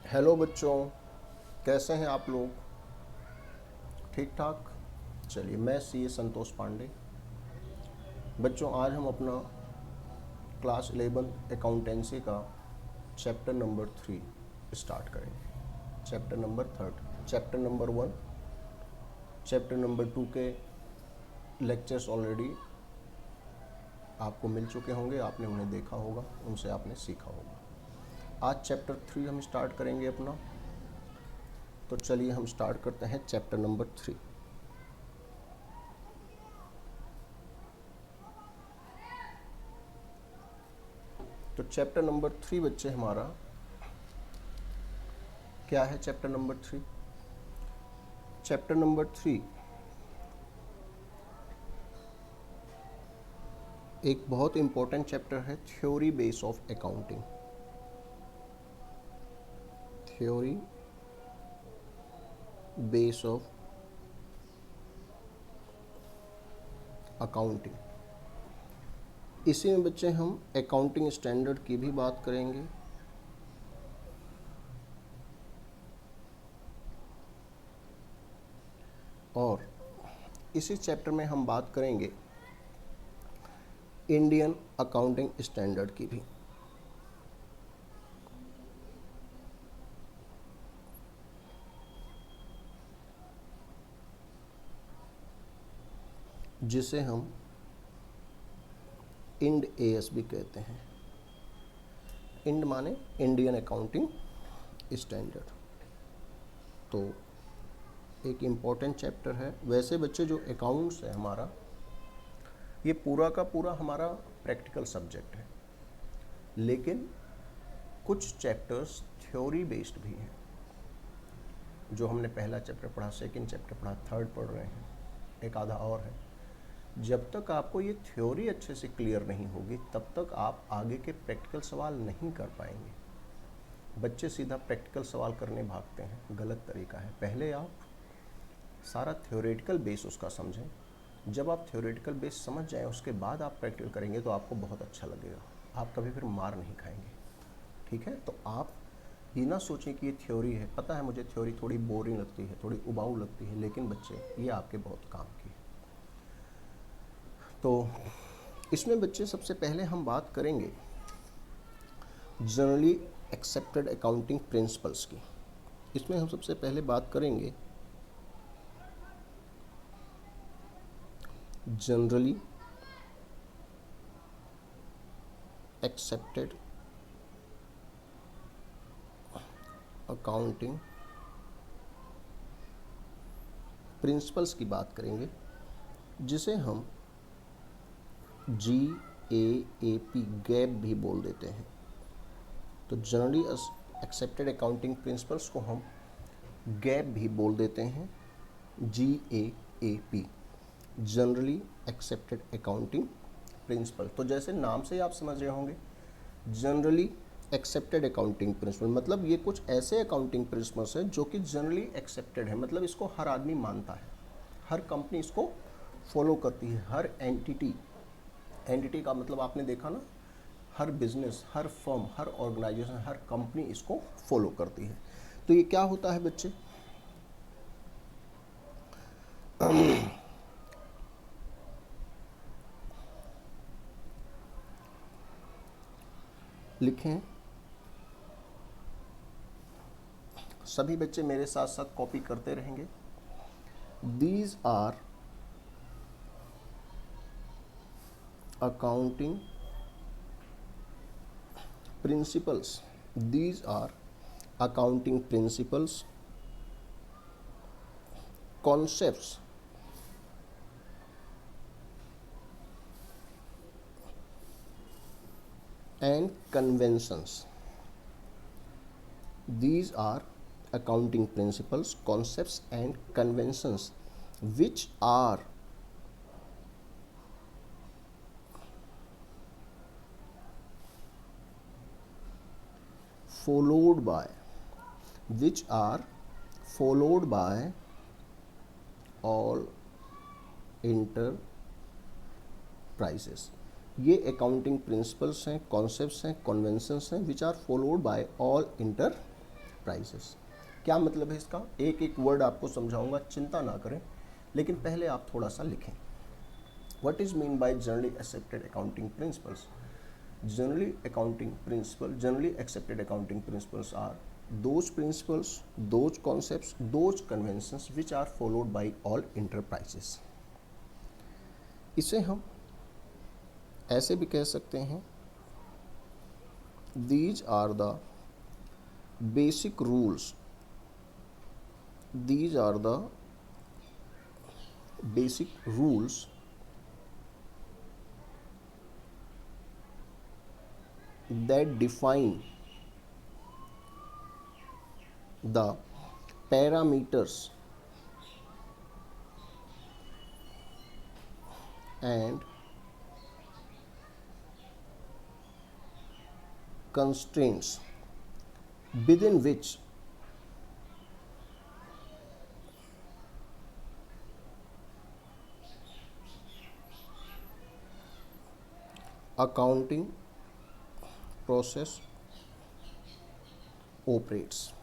Hello बच्चों, कैसे हैं आप लोग? ठीक ठाक। चलिए, मैं सी संतोष पांडे। बच्चों, आज हम अपना क्लास 11 अकाउंटेंसी का चैप्टर नंबर 3 स्टार्ट करेंगे। Chapter number 3, chapter number 1, chapter number 2 के लेक्चर्स ऑलरेडी आपको मिल चुके होंगे, आपने उन्हें देखा होगा, उनसे आपने सीखा होगा। आज चैप्टर 3 हम स्टार्ट करेंगे अपना। तो चलिए हम स्टार्ट करते हैं चैप्टर नंबर 3। तो चैप्टर नंबर 3 बच्चे हमारा क्या है? चैप्टर नंबर 3, चैप्टर नंबर 3 एक बहुत इंपॉर्टेंट चैप्टर है, theory base of accounting. Theory base of accounting. इसी में बच्चे हम अकाउंटिंग स्टैंडर्ड की भी बात करेंगे, और इसी चैप्टर में हम बात करेंगे इंडियन अकाउंटिंग स्टैंडर्ड की भी। जिसे हम इंड एएस भी कहते हैं। इंड माने इंडियन अकाउंटिंग स्टैंडर्ड। तो एक इम्पॉर्टेंट चैप्टर है। वैसे बच्चे जो अकाउंट्स है हमारा, ये पूरा का पूरा हमारा प्रैक्टिकल सब्जेक्ट है, लेकिन कुछ चैप्टर्स थ्योरी बेस्ड भी हैं। जो हमने पहला चैप्टर पढ़ा, सेकंड चैप्टर पढ़ा, थर्ड पढ़ रहे हैं, एक आधा और है। जब तक आपको ये थ्योरी अच्छे से क्लियर नहीं होगी, तब तक आप आगे के प्रैक्टिकल सवाल नहीं कर पाएंगे। बच्चे सीधा प्रैक्टिकल सवाल करने भागते हैं, गलत तरीका है। पहले आप सारा थ्योरेटिकल बेस उसका समझें। जब आप थ्योरेटिकल बेस समझ जाएं, उसके बाद आप प्रैक्टिकल करेंगे तो आपको बहुत अच्छा लगेगा। आप कभी फिर मार नहीं खाएंगे। ठीक है? तो आप ये ना सोचें कि ये थ्योरी है। पता है मुझे थ्योरी थोड़ी बोरिंग लगती है, थोड़ी उबाऊ लगती है, लेकिन बच्चे ये आपके बहुत काम की है। तो इसमें बच्चे सबसे पहले हम बात करेंगे जनरली एक्सेप्टेड अकाउंटिंग प्रिंसिपल्स की। इसमें हम सबसे पहले बात करेंगे जनरली एक्सेप्टेड अकाउंटिंग प्रिंसिपल्स की बात करेंगे, जिसे हम GAAP भी बोल देते हैं। तो जनरली एक्सेप्टेड अकाउंटिंग प्रिंसिपल्स को हम गैप भी बोल देते हैं, GAAP, generally accepted accounting principle. तो जैसे नाम से ही आप समझ रहे होंगे, जनरली एक्सेप्टेड अकाउंटिंग प्रिंसिपल मतलब ये कुछ ऐसे अकाउंटिंग प्रिंसिपल्स हैं जो कि जनरली एक्सेप्टेड है, मतलब इसको हर आदमी मानता है, हर कंपनी इसको फॉलो करती है, हर एंटिटी का मतलब आपने देखा ना, हर बिजनेस, हर फर्म, हर ऑर्गेनाइजेशन, हर कंपनी इसको फॉलो करती है। तो ये क्या होता है बच्चे? लिखें, सभी बच्चे मेरे साथ साथ कॉपी करते रहेंगे। These are accounting principles. These are accounting principles, concepts, and conventions. These are accounting principles, concepts, and conventions which are followed by which are followed by all enterprises. ये अकाउंटिंग प्रिंसिपल्स हैं, concepts हैं, conventions हैं which are followed by all enterprises. Enterprises. क्या मतलब है इसका? एक एक वर्ड आपको समझाऊंगा, चिंता ना करें, लेकिन पहले आप थोड़ा सा लिखें। What is mean bye generally accepted accounting principles? Generally accepted accounting principles are those principles, those concepts, those conventions which are followed by all enterprises. इसे हम ऐसे भी कह सकते हैं, these are the basic rules, these are the basic rules that define the parameters and constraints within which accounting process operates.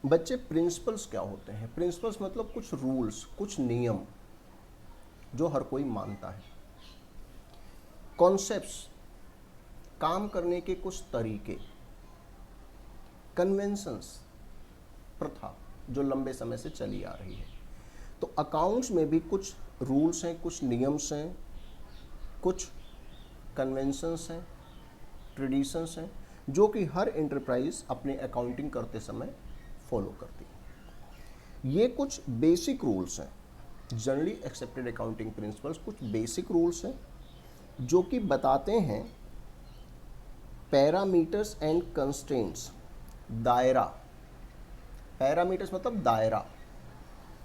बच्चे, principles क्या होते हैं? प्रिंसिपल्स मतलब कुछ रूल्स, कुछ नियम जो हर कोई मानता है। कॉन्सेप्ट्स, काम करने के कुछ तरीके। कन्वेंशंस, प्रथा जो लंबे समय से चली आ रही है। तो अकाउंट्स में भी कुछ रूल्स हैं, कुछ नियम्स हैं, कुछ कन्वेंशंस हैं, ट्रेडिशंस हैं, जो कि हर एंटरप्राइज अपने अकाउंटिंग करते समय फॉलो करती है। ये कुछ बेसिक रूल्स हैं, जनरली एक्सेप्टेड अकाउंटिंग प्रिंसिपल्स कुछ बेसिक रूल्स हैं जो कि बताते हैं पैरामीटर्स एंड कंस्ट्रेंट्स, दायरा। पैरामीटर्स मतलब दायरा,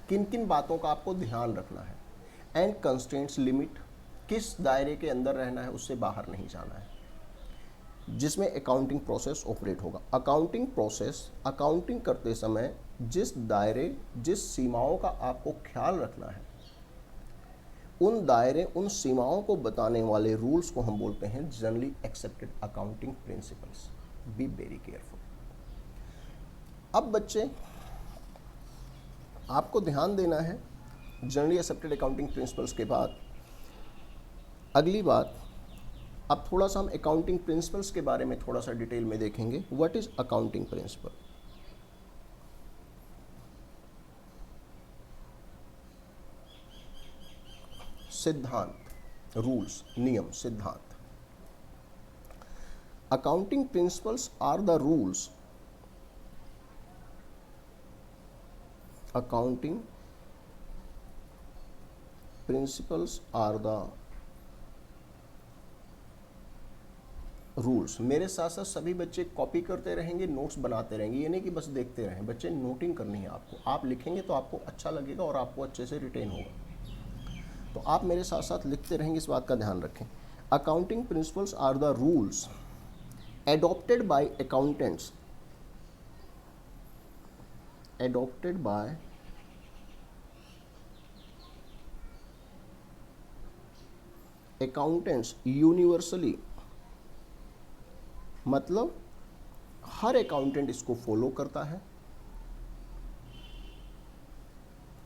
किन किन बातों का आपको ध्यान रखना है, एंड कंस्ट्रेंट्स, लिमिट, किस दायरे के अंदर रहना है, उससे बाहर नहीं जाना है, जिसमें अकाउंटिंग प्रोसेस ऑपरेट होगा। अकाउंटिंग प्रोसेस, अकाउंटिंग करते समय जिस दायरे, जिस सीमाओं का आपको ख्याल रखना है, उन दायरे, उन सीमाओं को बताने वाले रूल्स को हम बोलते हैं generally accepted accounting principles. Be very careful. अब बच्चे, आपको ध्यान देना है, जनरली एक्सेप्टेड अकाउंटिंग प्रिंसिपल्स के बाद अगली बात, अब थोड़ा सा हम अकाउंटिंग प्रिंसिपल्स के बारे में थोड़ा सा डिटेल में देखेंगे। What is accounting principle? सिद्धांत, रूल्स, नियम, सिद्धांत। Accounting principles are the rules, accounting principles are the rules. मेरे साथ साथ सभी बच्चे कॉपी करते रहेंगे, नोट्स बनाते रहेंगे, ये नहीं कि बस देखते रहें। बच्चे, नोटिंग करनी है आपको। आप लिखेंगे तो आपको अच्छा लगेगा और आपको अच्छे से रिटेन होगा। तो आप मेरे साथ साथ लिखते रहेंगे, इस बात का ध्यान रखें। Accounting principles are the rules adopted by accountants, adopted by accountants universally, मतलब हर अकाउंटेंट इसको फॉलो करता है।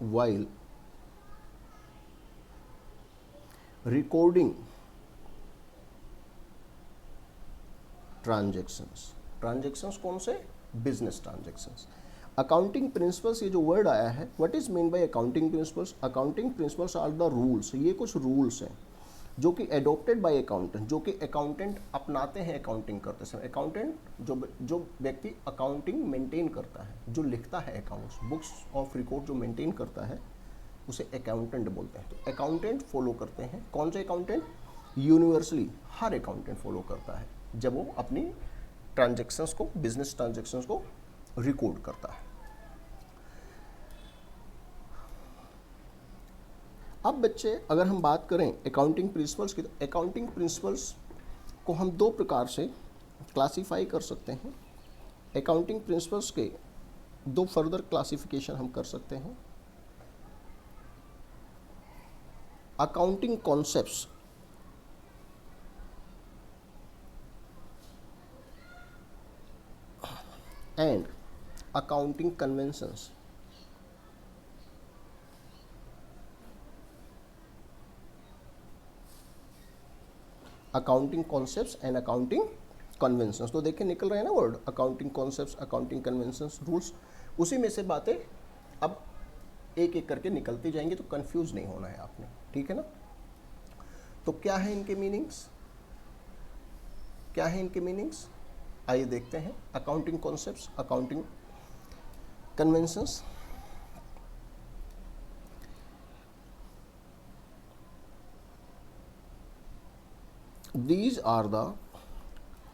वाइल रिकॉर्डिंग ट्रांजैक्शंस, ट्रांजैक्शंस कौन से? Business transactions. अकाउंटिंग प्रिंसिपल्स, ये जो वर्ड आया है, what is mean by accounting principles? Accounting principles are the rules, ये कुछ रूल्स हैं जो कि एडॉप्टेड बाय अकाउंटेंट, जो कि अकाउंटेंट अपनाते हैं अकाउंटिंग करते समय। अकाउंटेंट जो व्यक्ति अकाउंटिंग मेंटेन करता है, जो लिखता है अकाउंट्स, बुक्स ऑफ रिकॉर्ड जो मेंटेन करता है, उसे अकाउंटेंट बोलते हैं। तो अकाउंटेंट फॉलो करते हैं। कौन से अकाउंटेंट? यूनिवर्सली हर अकाउंटेंट फॉलो करता है जब वो अपनी ट्रांजैक्शंस को, बिजनेस ट्रांजैक्शंस को रिकॉर्ड करता है। अब बच्चे, अगर हम बात करें अकाउंटिंग प्रिंसिपल्स की, तो अकाउंटिंग प्रिंसिपल्स को हम दो प्रकार से क्लासीफाई कर सकते हैं। अकाउंटिंग प्रिंसिपल्स के दो फर्दर क्लासिफिकेशन हम कर सकते हैं। Accounting concepts, and accounting conventions. Accounting concepts and accounting conventions. तो देखिए निकल रहे हैं ना word, accounting concepts, accounting conventions, rules, उसी में से बातें अब एक एक करके निकलती जाएंगी, तो कंफ्यूज नहीं होना है आपने, ठीक है ना। तो क्या है इनके मीनिंग्स, क्या है इनके मीनिंग्स, आइए देखते हैं। Accounting concepts, accounting conventions. These are the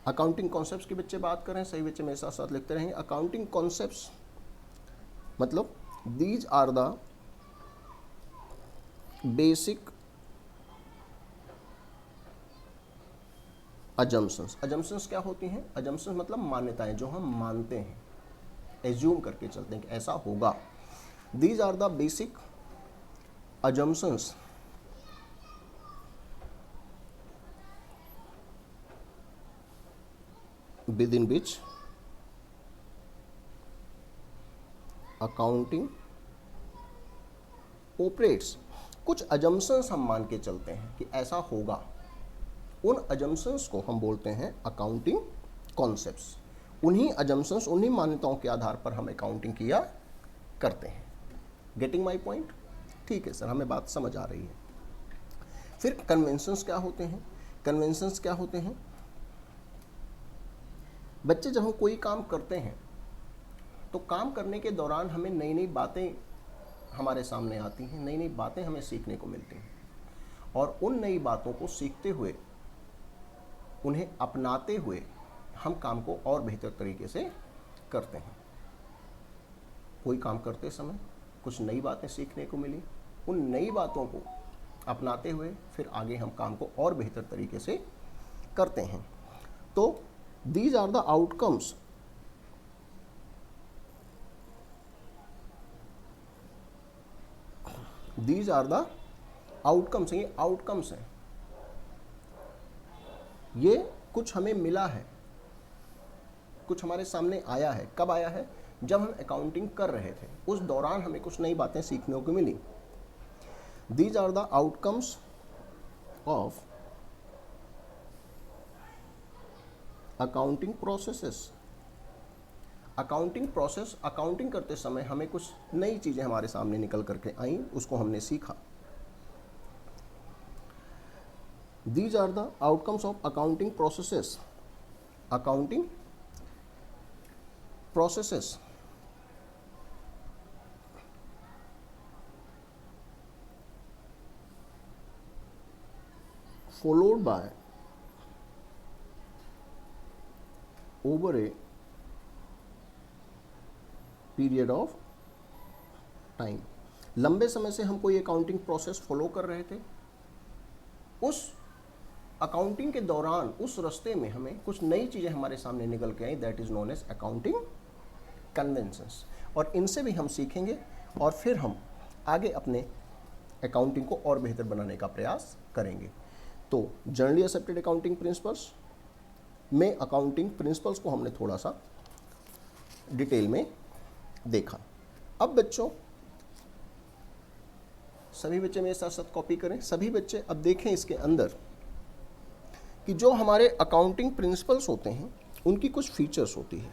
accounting concepts की बच्चे बात करें, सही बच्चे मेरे साथ साथ लिखते रहेंगे। अकाउंटिंग कॉन्सेप्ट्स मतलब these are the basic assumptions. Assumptions क्या होती हैं? अजम्पशंस मतलब मान्यताएं, जो हम मानते हैं, एज्यूम करके चलते हैं कि ऐसा होगा। These are the basic assumptions within which accounting operates. कुछ अजम्पशंस हम मान के चलते हैं कि ऐसा होगा, उन अजम्पशंस को हम बोलते हैं अकाउंटिंग कॉन्सेप्ट्स। उन्हीं अजम्पशंस, उन्हीं मान्यताओं के आधार पर हम अकाउंटिंग किया करते हैं। Getting my point? ठीक है सर, हमें बात समझ आ रही है। फिर कन्वेंशंस क्या होते हैं? कन्वेंशंस क्या होते हैं बच्चे? जब हम कोई काम करते हैं तो काम करने के दौरान हमें नई नई बातें हमारे सामने आती हैं, नई नई बातें हमें सीखने को मिलती हैं, और उन नई बातों को सीखते हुए, उन्हें अपनाते हुए हम काम को और बेहतर तरीके से करते हैं। कोई काम करते समय कुछ नई बातें सीखने को मिली, उन नई बातों को अपनाते हुए फिर आगे हम काम को और बेहतर तरीके से करते हैं। तो these are the outcomes these are the outcomes. ये आउटकम्स हैं, ये कुछ हमें मिला है, कुछ हमारे सामने आया है। कब आया है? जब हम अकाउंटिंग कर रहे थे, उस दौरान हमें कुछ नई बातें सीखने को मिली। These are the outcomes of accounting processes. Accounting process, accounting करते समय हमें कुछ नई चीज़ें हमारे सामने निकल करके आई, उसको हमने सीखा। These are the outcomes of accounting processes. Accounting processes followed by over a period of time. लंबे समय से हम कोई अकाउंटिंग प्रोसेस फॉलो कर रहे थे, उस अकाउंटिंग के दौरान उस रास्ते में हमें कुछ नई चीज़ें हमारे सामने निकल के आई, that is known as accounting conventions. और इनसे भी हम सीखेंगे और फिर हम आगे अपने अकाउंटिंग को और बेहतर बनाने का प्रयास करेंगे। तो जनरली एक्सेप्टेड अकाउंटिंग प्रिंसिपल्स में अकाउंटिंग प्रिंसिपल्स को हमने थोड़ा सा डिटेल में देखा। अब बच्चों, सभी बच्चे मेरे साथ साथ कॉपी करें। सभी बच्चे अब देखें इसके अंदर कि जो हमारे अकाउंटिंग प्रिंसिपल्स होते हैं उनकी कुछ फीचर्स होती है।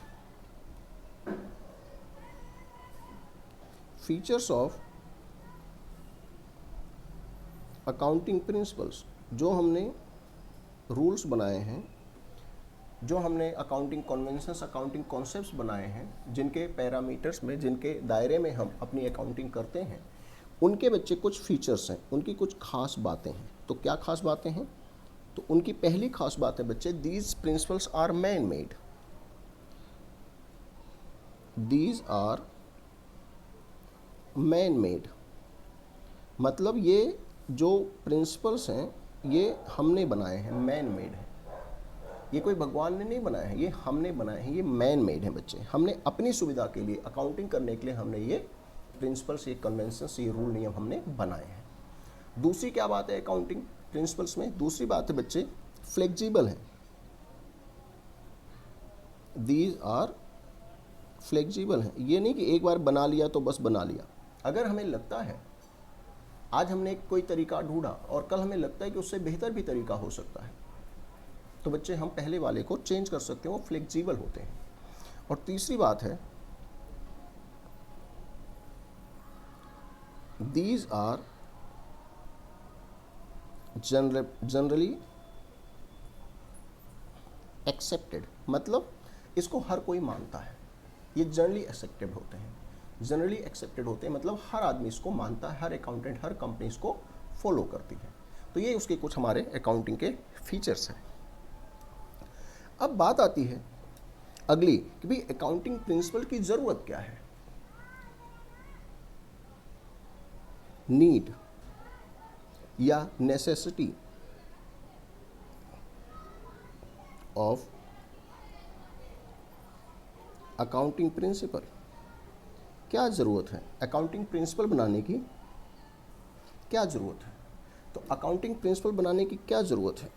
फीचर्स ऑफ अकाउंटिंग प्रिंसिपल्स, जो हमने रूल्स बनाए हैं, जो हमने अकाउंटिंग कन्वेंशंस, अकाउंटिंग कॉन्सेप्ट्स बनाए हैं, जिनके पैरामीटर्स में, जिनके दायरे में हम अपनी अकाउंटिंग करते हैं, उनके बच्चे कुछ फीचर्स हैं, उनकी कुछ खास बातें हैं। तो क्या खास बातें हैं? तो उनकी पहली खास बात है बच्चे, these principles are man made. These are man made मतलब ये जो प्रिंसिपल्स हैं ये हमने बनाए हैं, मैन मेड है। ये कोई भगवान ने नहीं बनाया है, ये हमने बनाए हैं, ये मैन मेड है बच्चे। हमने अपनी सुविधा के लिए, अकाउंटिंग करने के लिए हमने ये प्रिंसिपल्स, ये कन्वेंशंस, ये रूल नियम हमने बनाए हैं। दूसरी क्या बात है अकाउंटिंग प्रिंसिपल्स में? दूसरी बात है बच्चे, फ्लेक्सिबल है। दीज आर फ्लेक्सिबल हैं। ये नहीं कि एक बार बना लिया तो बस बना लिया। अगर हमें लगता है आज हमने कोई तरीका ढूंढा और कल हमें लगता है कि उससे बेहतर भी तरीका हो सकता है, तो बच्चे हम पहले वाले को चेंज कर सकते हैं, वो फ्लेक्सिबल होते हैं। और तीसरी बात है, दीज आर जनरली एक्सेप्टेड, मतलब इसको हर कोई मानता है। ये जनरली एक्सेप्टेड होते हैं, जनरली एक्सेप्टेड होते हैं मतलब हर आदमी इसको मानता है, हर अकाउंटेंट, हर कंपनी इसको फॉलो करती है। तो ये उसके कुछ हमारे अकाउंटिंग के फीचर्स हैं। अब बात आती है अगली कि भाई अकाउंटिंग प्रिंसिपल की ज़रूरत क्या है। नीड या नेसेसिटी ऑफ अकाउंटिंग प्रिंसिपल, क्या ज़रूरत है अकाउंटिंग प्रिंसिपल बनाने की, क्या ज़रूरत है। तो अकाउंटिंग प्रिंसिपल बनाने की क्या ज़रूरत है,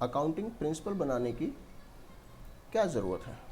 अकाउंटिंग प्रिंसिपल बनाने की क्या ज़रूरत है।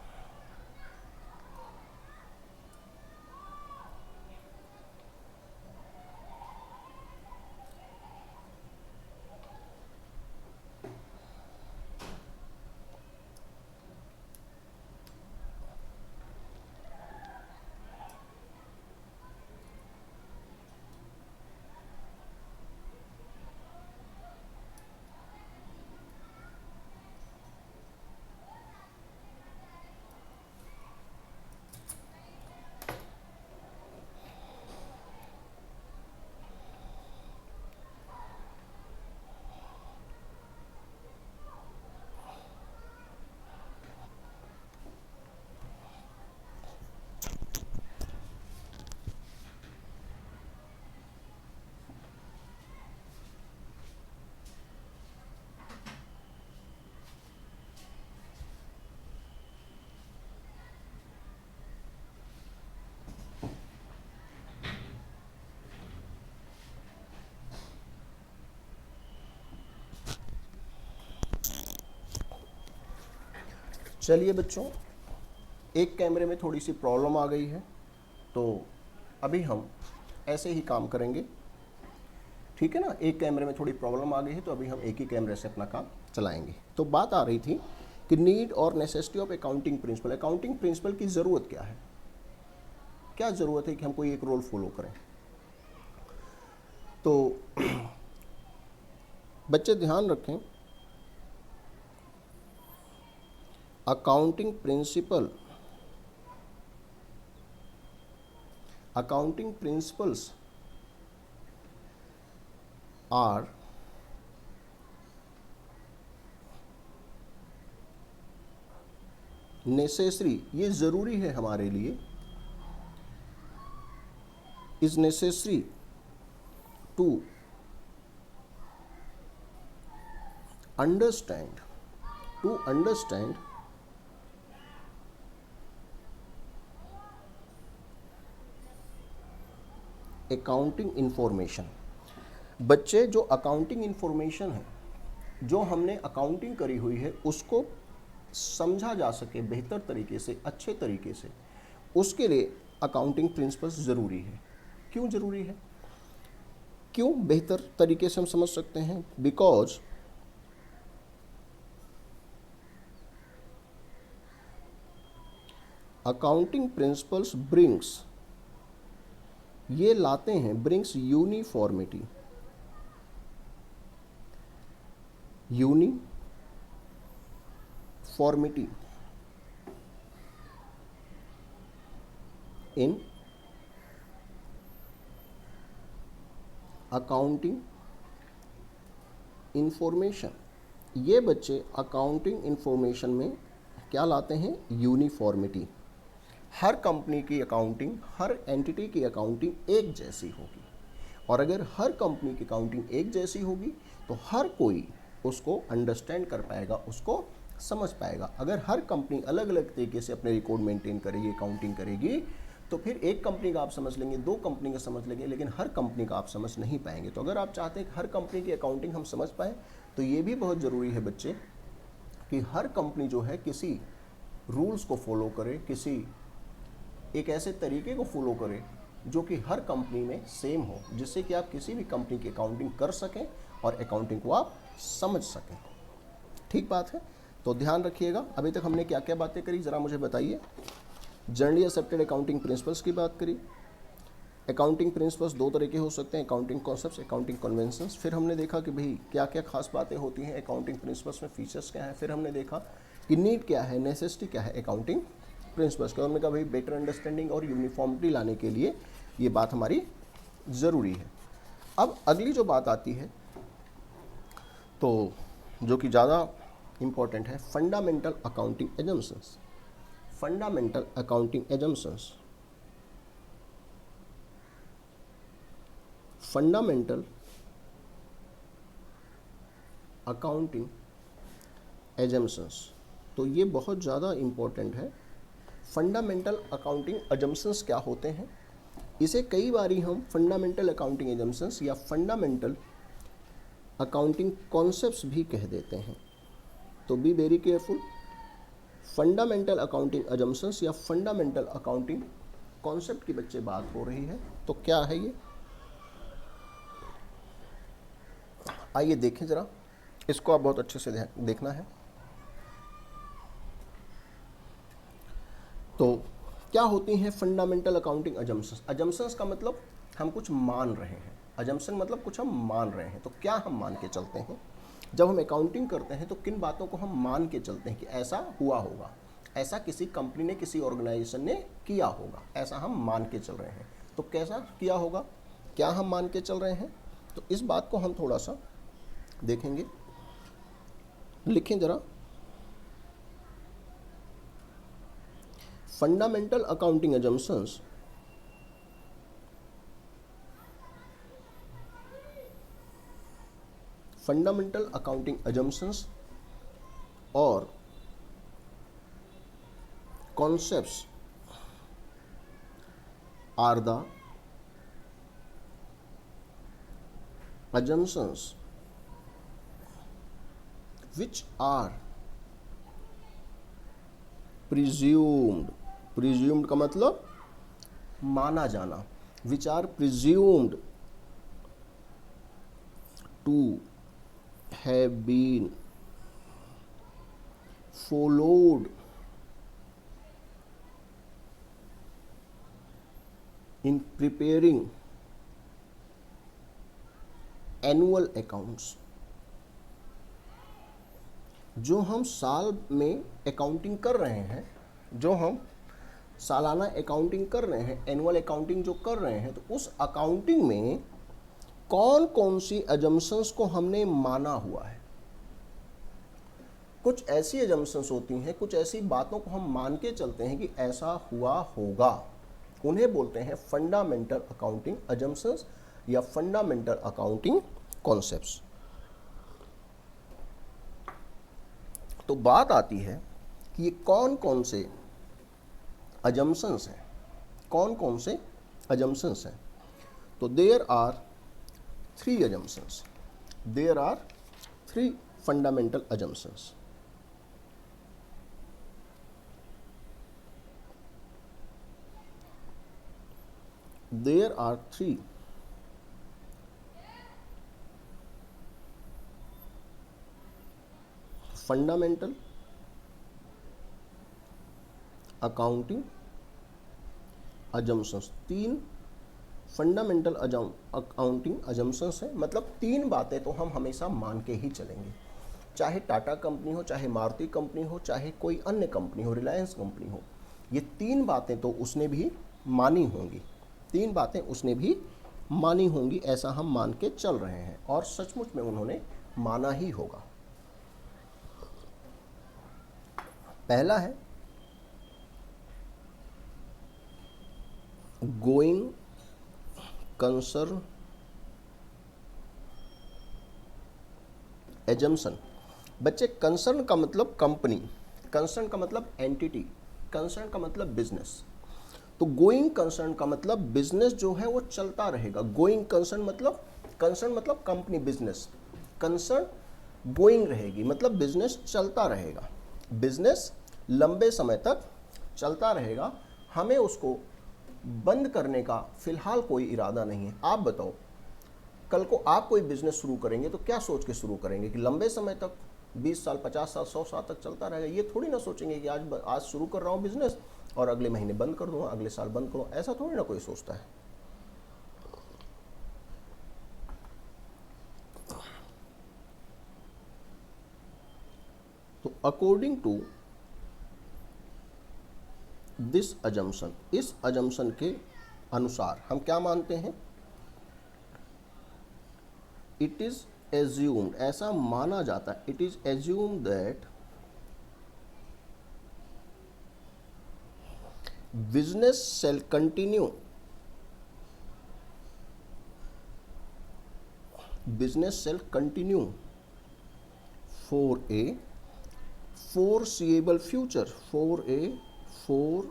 चलिए बच्चों, एक कैमरे में थोड़ी सी प्रॉब्लम आ गई है, तो अभी हम ऐसे ही काम करेंगे, ठीक है ना। एक कैमरे में थोड़ी प्रॉब्लम आ गई है, तो अभी हम एक ही कैमरे से अपना काम चलाएंगे। तो बात आ रही थी कि नीड और necessity of accounting principle. Accounting principle की ज़रूरत क्या है, क्या ज़रूरत है कि हम कोई एक रोल फॉलो करें। तो बच्चे ध्यान रखें, accounting principle, accounting principles are necessary, ये ज़रूरी है हमारे लिए, is necessary to understand, to understand accounting information. बच्चे, जो अकाउंटिंग इंफॉर्मेशन है, जो हमने अकाउंटिंग करी हुई है, उसको समझा जा सके बेहतर तरीके से, अच्छे तरीके से, उसके लिए अकाउंटिंग प्रिंसिपल्स ज़रूरी है। क्यों ज़रूरी है, क्यों बेहतर तरीके से हम समझ सकते हैं, बिकॉज अकाउंटिंग प्रिंसिपल्स ब्रिंग्स, ये लाते हैं, brings uniformity, uniformity in accounting information. ये बच्चे अकाउंटिंग इंफॉर्मेशन में क्या लाते हैं, यूनिफॉर्मिटी। हर कंपनी की अकाउंटिंग, हर एंटिटी की अकाउंटिंग एक जैसी होगी, और अगर हर कंपनी की अकाउंटिंग एक जैसी होगी तो हर कोई उसको अंडरस्टैंड कर पाएगा, उसको समझ पाएगा। अगर हर कंपनी अलग अलग तरीके से अपने रिकॉर्ड मेंटेन करेगी, अकाउंटिंग करेगी, तो फिर एक कंपनी का आप समझ लेंगे, दो कंपनी का समझ लेंगे, लेकिन हर कंपनी का आप समझ नहीं पाएंगे। तो अगर आप चाहते हैं कि हर कंपनी की अकाउंटिंग हम समझ पाएँ, तो ये भी बहुत ज़रूरी है बच्चे कि हर कंपनी जो है किसी रूल्स को फॉलो करे, किसी एक ऐसे तरीके को फॉलो करे जो कि हर कंपनी में सेम हो, जिससे कि आप किसी भी कंपनी की अकाउंटिंग कर सकें और अकाउंटिंग को आप समझ सकें। ठीक बात है, तो ध्यान रखिएगा। अभी तक हमने क्या क्या बातें करी, ज़रा मुझे बताइए। जनरली एक्सेप्टेड अकाउंटिंग प्रिंसिपल्स की बात करी। अकाउंटिंग प्रिंसिपल्स दो तरह के हो सकते हैं, अकाउंटिंग कॉन्सेप्ट्स, अकाउंटिंग कन्वेंशंस। फिर हमने देखा कि भाई क्या क्या खास बातें होती हैं अकाउंटिंग प्रिंसिपल्स में, फीचर्स क्या हैं। फिर हमने देखा कि नीड क्या है, नेसेसिटी क्या है अकाउंटिंग प्रिंसिपल्स का। हमने कहा भाई बेटर अंडरस्टैंडिंग और यूनिफॉर्मिटी लाने के लिए ये बात हमारी ज़रूरी है। अब अगली जो बात आती है तो जो कि ज़्यादा इम्पॉर्टेंट है, fundamental accounting assumptions. Fundamental accounting assumptions, fundamental accounting assumptions, तो ये बहुत ज़्यादा इम्पॉर्टेंट है। फंडामेंटल अकाउंटिंग एजम्पशंस क्या होते हैं, इसे कई बारी हम फंडामेंटल अकाउंटिंग एजम्पशंस या फंडामेंटल अकाउंटिंग कॉन्सेप्ट्स भी कह देते हैं। तो be very careful. Fundamental accounting assumptions या फंडामेंटल अकाउंटिंग कॉन्सेप्ट की बच्चे बात हो रही है, तो क्या है ये, आइए देखें ज़रा। इसको आप बहुत अच्छे से देखना है। तो क्या होती हैं फंडामेंटल अकाउंटिंग एजम्पशंस। एजम्पशंस का मतलब हम कुछ मान रहे हैं, एजम्पशन मतलब कुछ हम मान रहे हैं। तो क्या हम मान के चलते हैं जब हम अकाउंटिंग करते हैं, तो किन बातों को हम मान के चलते हैं कि ऐसा हुआ होगा, ऐसा किसी कंपनी ने, किसी ऑर्गेनाइजेशन ने किया होगा, ऐसा हम मान के चल रहे हैं। तो कैसा किया होगा, क्या हम मान के चल रहे हैं, तो इस बात को हम थोड़ा सा देखेंगे। लिखें जरा, fundamental accounting assumptions fundamental accounting assumptions और concepts are the assumptions which are presumed, presumed का मतलब माना जाना, which are presumed to have been followed in preparing annual accounts। जो हम साल में अकाउंटिंग कर रहे हैं, जो हम सालाना अकाउंटिंग कर रहे हैं, एनुअल अकाउंटिंग जो कर रहे हैं, तो उस अकाउंटिंग में कौन कौन सी अजम्पशंस को हमने माना हुआ है। कुछ ऐसी अजम्पशंस होती हैं, कुछ ऐसी बातों को हम मान के चलते हैं कि ऐसा हुआ होगा, उन्हें बोलते हैं फंडामेंटल अकाउंटिंग अजम्पशंस या फंडामेंटल अकाउंटिंग कॉन्सेप्ट्स। तो बात आती है कि ये कौन कौन से अजम्पशंस हैं, कौन कौन से अजम्पशंस हैं। तो there are 3 assumptions, there are 3 fundamental assumptions। There are 3 fundamental accounting assumptions। 3 fundamental accounting assumptions है, मतलब 3 बातें तो हम हमेशा मान के ही चलेंगे, चाहे टाटा कंपनी हो, चाहे मारुति कंपनी हो, चाहे कोई अन्य कंपनी हो, रिलायंस कंपनी हो। ये 3 बातें तो उसने भी मानी होंगी, 3 बातें उसने भी मानी होंगी, ऐसा हम मान के चल रहे हैं और सचमुच में उन्होंने माना ही होगा। पहला है गोइंग कंसर्न एजम्पशन। बच्चे कंसर्न का मतलब कंपनी, कंसर्न का मतलब एंटिटी, कंसर्न का मतलब बिजनेस। तो गोइंग कंसर्न का मतलब बिजनेस जो है वो चलता रहेगा। गोइंग कंसर्न मतलब कंपनी, बिजनेस। कंसर्न गोइंग रहेगी, मतलब बिजनेस चलता रहेगा, बिजनेस लंबे समय तक चलता रहेगा, हमें उसको बंद करने का फिलहाल कोई इरादा नहीं है। आप बताओ, कल को आप कोई बिजनेस शुरू करेंगे तो क्या सोच के शुरू करेंगे कि लंबे समय तक 20 साल 50 साल 100 साल तक चलता रहेगा? ये थोड़ी ना सोचेंगे कि आज शुरू कर रहा हूँ बिजनेस और अगले महीने बंद कर दूंगा, अगले साल बंद करूँ, ऐसा थोड़ी ना कोई सोचता है। तो अकॉर्डिंग टू दिस अजम्पशन, इस अजम्पशन के अनुसार हम क्या मानते हैं? इट इज एज्यूम्ड, ऐसा माना जाता है, it is assumed that business shall continue, business shall continue for a foreseeable future, for a foreseeable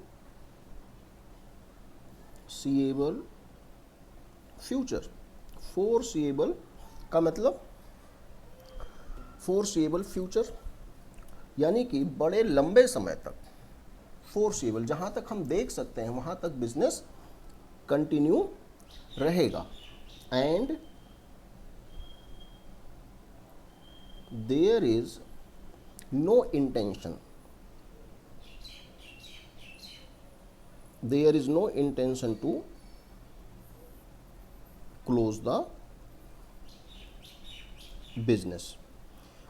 future। foreseeable का मतलब foreseeable future यानी कि बड़े लंबे समय तक, foreseeable जहाँ तक हम देख सकते हैं वहाँ तक बिजनेस कंटिन्यू रहेगा। And there is no intention, there is no intention to close the business,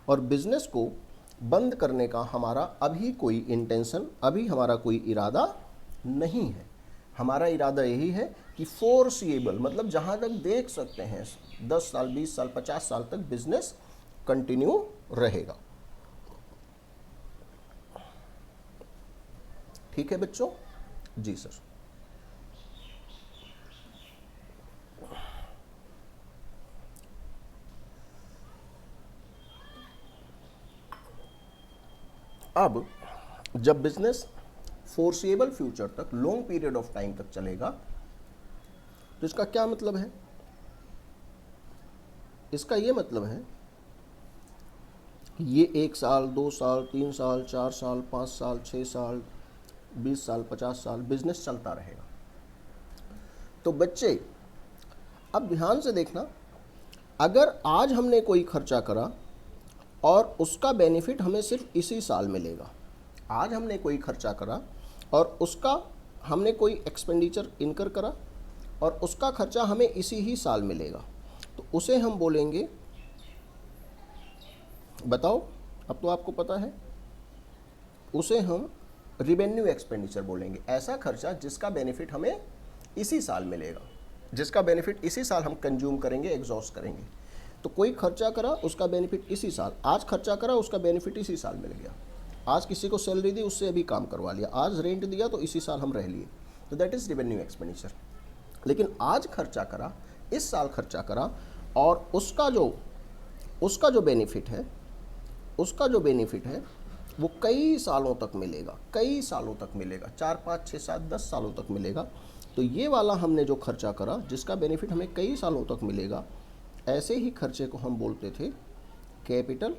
और बिजनेस को बंद करने का हमारा अभी कोई इंटेंशन, अभी हमारा कोई इरादा नहीं है। हमारा इरादा यही है कि फोरसीएबल मतलब जहाँ तक देख सकते हैं 10 साल 20 साल 50 साल तक बिजनेस कंटिन्यू रहेगा। ठीक है बच्चों? जी सर। अब जब बिजनेस फोरसीएबल फ्यूचर तक, लॉन्ग पीरियड ऑफ टाइम तक चलेगा, तो इसका क्या मतलब है? इसका ये मतलब है ये 1 साल 2 साल 3 साल 4 साल 5 साल 6 साल 20 साल 50 साल बिजनेस चलता रहेगा। तो बच्चे अब ध्यान से देखना, अगर आज हमने कोई खर्चा करा और उसका बेनिफिट हमें सिर्फ इसी साल मिलेगा, आज हमने कोई खर्चा करा और उसका हमने कोई एक्सपेंडिचर इनकर करा और उसका खर्चा हमें इसी ही साल मिलेगा, तो उसे हम बोलेंगे, बताओ अब तो आपको पता है, उसे हम रिवेन्यू एक्सपेंडिचर बोलेंगे। ऐसा खर्चा जिसका बेनिफिट हमें इसी साल मिलेगा, जिसका बेनिफिट इसी साल हम कंज्यूम करेंगे, एग्जॉस्ट करेंगे। तो कोई खर्चा करा उसका बेनिफिट इसी साल, आज खर्चा करा उसका बेनिफिट इसी साल मिल गया, आज किसी को सैलरी दी उससे अभी काम करवा लिया, आज रेंट दिया तो इसी साल हम रह लिए, तो दैट इज़ रिवेन्यू एक्सपेंडिचर। लेकिन आज खर्चा करा, इस साल खर्चा करा और उसका जो बेनिफिट है, उसका जो बेनिफिट है वो कई सालों तक मिलेगा, कई सालों तक मिलेगा, 4 5 6 7 10 सालों तक मिलेगा। तो ये वाला हमने जो खर्चा करा जिसका बेनिफिट हमें कई सालों तक मिलेगा, ऐसे ही खर्चे को हम बोलते थे कैपिटल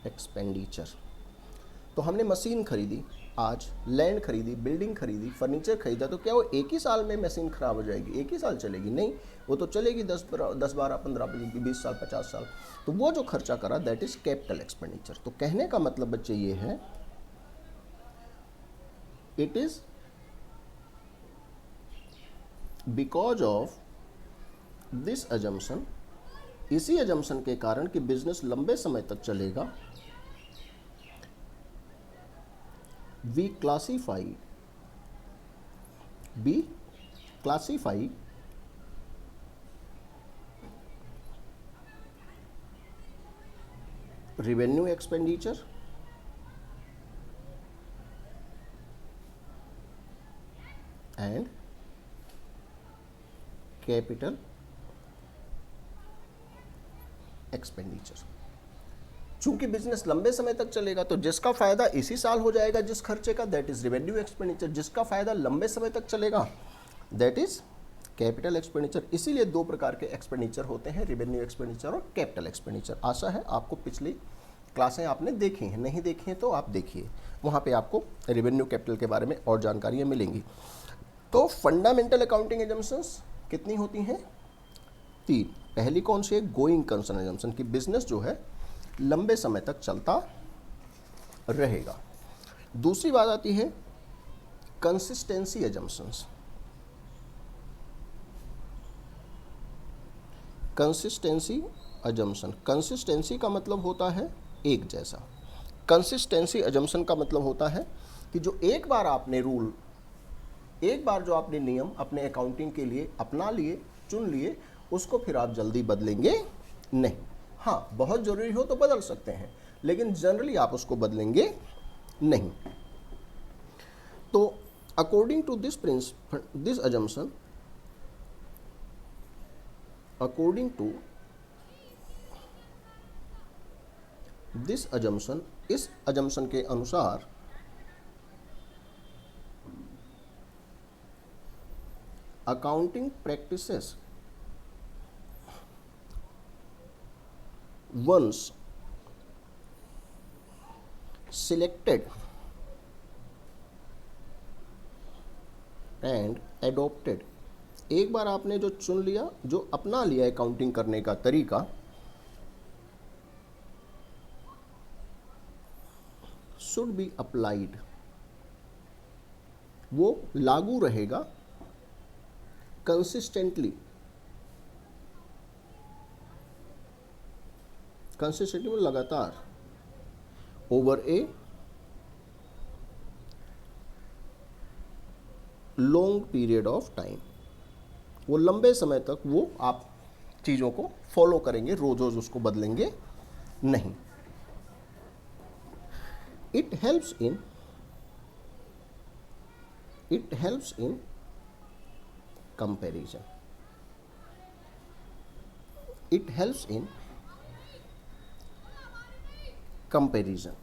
एक्सपेंडिचर। तो हमने मशीन खरीदी, आज लैंड खरीदी, बिल्डिंग खरीदी, फर्नीचर खरीदा, तो क्या वो एक ही साल में मशीन खराब हो जाएगी, एक ही साल चलेगी? नहीं, वो तो चलेगी 10 12 15 20 साल 50 साल। तो वो जो खर्चा करा दैट इज कैपिटल एक्सपेंडिचर। तो कहने का मतलब बच्चे ये है, it is because of this assumption, इसी अजम्पशन के कारण कि बिजनेस लंबे समय तक चलेगा, we classify revenue expenditure and capital expenditure। चूंकि बिजनेस लंबे समय तक चलेगा तो जिसका फायदा इसी साल हो जाएगा जिस खर्चे का, दैट इज रेवेन्यू एक्सपेंडिचर। जिसका फायदा लंबे समय तक चलेगा दैट इज कैपिटल एक्सपेंडिचर, इसीलिए दो प्रकार के एक्सपेंडिचर होते हैं, रेवेन्यू एक्सपेंडिचर और कैपिटल एक्सपेंडिचर। आशा है आपको पिछली क्लासें आपने देखी हैं, नहीं देखी हैं तो आप देखिए, वहाँ पे आपको रेवेन्यू कैपिटल के बारे में और जानकारियाँ मिलेंगी। तो फंडामेंटल अकाउंटिंग एजम्पशंस कितनी होती हैं? 3। पहली कौन सी है? गोइंग कंसर्न एजम्पशन, कि बिजनेस जो है लंबे समय तक चलता रहेगा। दूसरी बात आती है consistency assumptions. Consistency assumption, consistency का मतलब होता है एक जैसा। कंसिस्टेंसी अजम्पशन का मतलब होता है कि जो एक बार आपने रूल, एक बार जो आपने नियम अपने अकाउंटिंग के लिए अपना लिए, चुन लिए, उसको फिर आप जल्दी बदलेंगे नहीं। हाँ, बहुत ज़रूरी हो तो बदल सकते हैं, लेकिन जनरली आप उसको बदलेंगे नहीं। तो according to this principle, this assumption, according to this assumption, इस अजम्पशन के अनुसार accounting practices once selected and adopted, एक बार आपने जो चुन लिया, जो अपना लिया अकाउंटिंग करने का तरीका, should be applied, वो लागू रहेगा कंसिस्टेंटली, कंसिस्टेंटली में लगातार, over a long period of time, वो लंबे समय तक वो आप चीज़ों को फॉलो करेंगे, रोज रोज उसको बदलेंगे नहीं। It helps in comparison, it helps in comparison.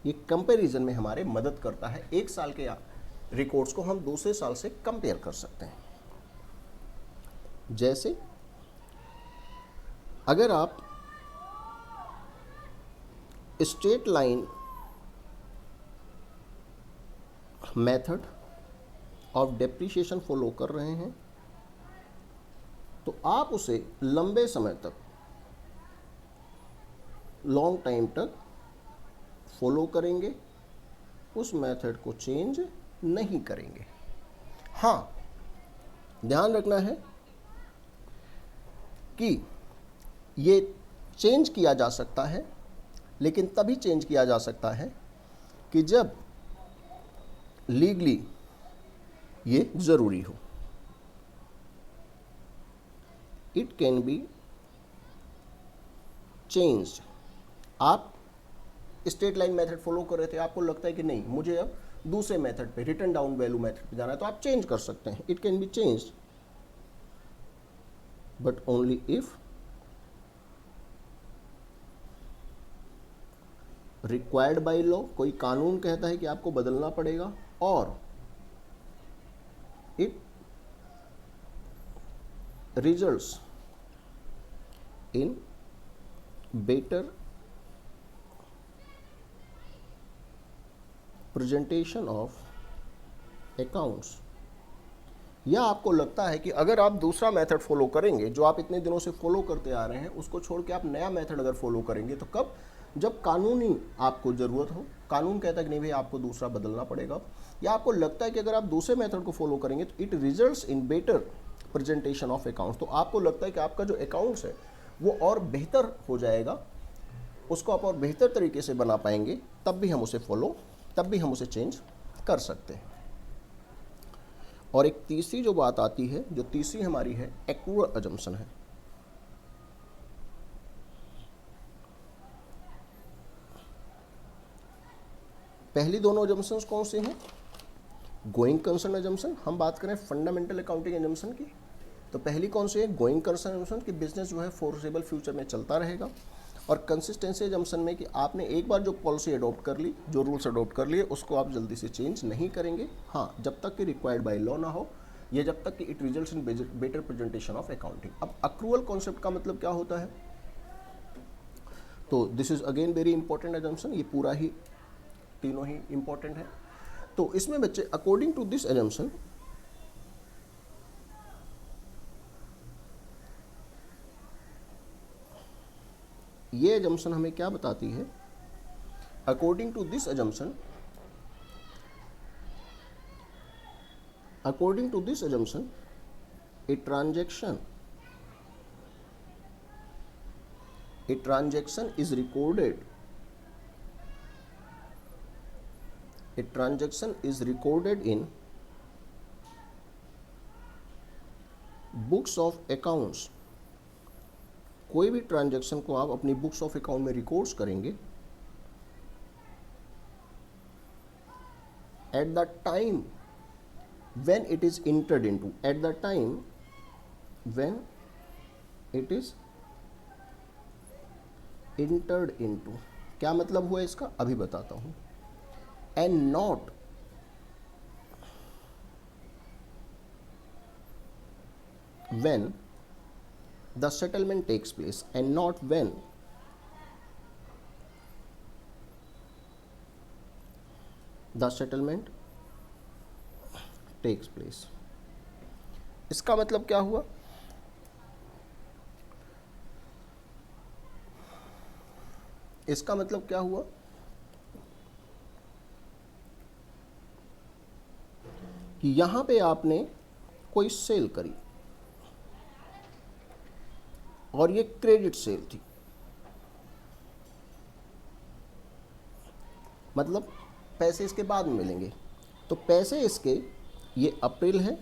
ये कंपैरिजन में हमारे मदद करता है। एक साल के रिकॉर्ड्स को हम दूसरे साल से कंपेयर कर सकते हैं। जैसे अगर आप straight line method of depreciation follow कर रहे हैं, तो आप उसे लंबे समय तक, लॉन्ग टाइम तक फॉलो करेंगे, उस मेथड को चेंज नहीं करेंगे। हाँ, ध्यान रखना है कि ये चेंज किया जा सकता है, लेकिन तभी चेंज किया जा सकता है कि जब लीगली ये ज़रूरी हो। It can be changed. आप स्ट्रेट लाइन मेथड फॉलो कर रहे थे, आपको लगता है कि नहीं, मुझे अब दूसरे मेथड पे, रिटर्न डाउन वैल्यू मेथड पे जाना है, तो आप चेंज कर सकते हैं। It can be changed, but only if required by law, कोई कानून कहता है कि आपको बदलना पड़ेगा, और it results in better presentation of accounts. या आपको लगता है कि अगर आप दूसरा मेथड फॉलो करेंगे, जो आप इतने दिनों से फॉलो करते आ रहे हैं, उसको छोड़ के आप नया मेथड अगर फॉलो करेंगे, तो कब? जब कानूनी आपको ज़रूरत हो, कानून कहता है कि नहीं भाई आपको दूसरा बदलना पड़ेगा, या आपको लगता है कि अगर आप दूसरे मेथड को फॉलो करेंगे तो it results in better presentation of accounts, तो आपको लगता है कि आपका जो अकाउंट्स है वो और बेहतर हो जाएगा, उसको आप और बेहतर तरीके से बना पाएंगे, तब भी हम उसे चेंज कर सकते हैं। और एक तीसरी जो बात आती है, जो तीसरी हमारी है, एक्रूअल अजम्पशन है। पहली दोनों अजम्पशंस कौन से हैं? Going concern assumption. हम बात करें फंडामेंटल अकाउंटिंग अजम्पशन की, तो पहली कौन सी है? गोइंग कंसर्न अजम्पशन, कि बिजनेस जो है फोर्सेबल फ्यूचर में चलता रहेगा। और कंसिस्टेंसी एजम्पशन में कि आपने एक बार जो पॉलिसी अडॉप्ट कर ली, जो रूल्स अडॉप्ट कर लिए, उसको आप जल्दी से चेंज नहीं करेंगे, हाँ, जब तक कि रिक्वायर्ड बाय लॉ ना हो, या जब तक कि it results in better presentation of accounting. अब अक्रूवल कॉन्सेप्ट का मतलब क्या होता है? तो this is again very important assumption, ये पूरा ही तीनों ही इंपॉर्टेंट है। तो इसमें बच्चे अकॉर्डिंग टू दिस एजम्पशन, ये एजम्पशन हमें क्या बताती है? According to this assumption, according to this assumption, a transaction is recorded, a transaction is recorded in books of accounts। कोई भी ट्रांजैक्शन को आप अपनी बुक्स ऑफ अकाउंट में रिकॉर्ड्स करेंगे at the time when it is entered into, at the time when it is entered into। क्या मतलब हुआ इसका? अभी बताता हूं। and not when the settlement takes place, and not when the settlement takes place। इसका मतलब क्या हुआ? इसका मतलब क्या हुआ कि यहां पे आपने कोई सेल करी और ये क्रेडिट सेल थी, मतलब पैसे इसके बाद में मिलेंगे। तो पैसे इसके, ये अप्रैल है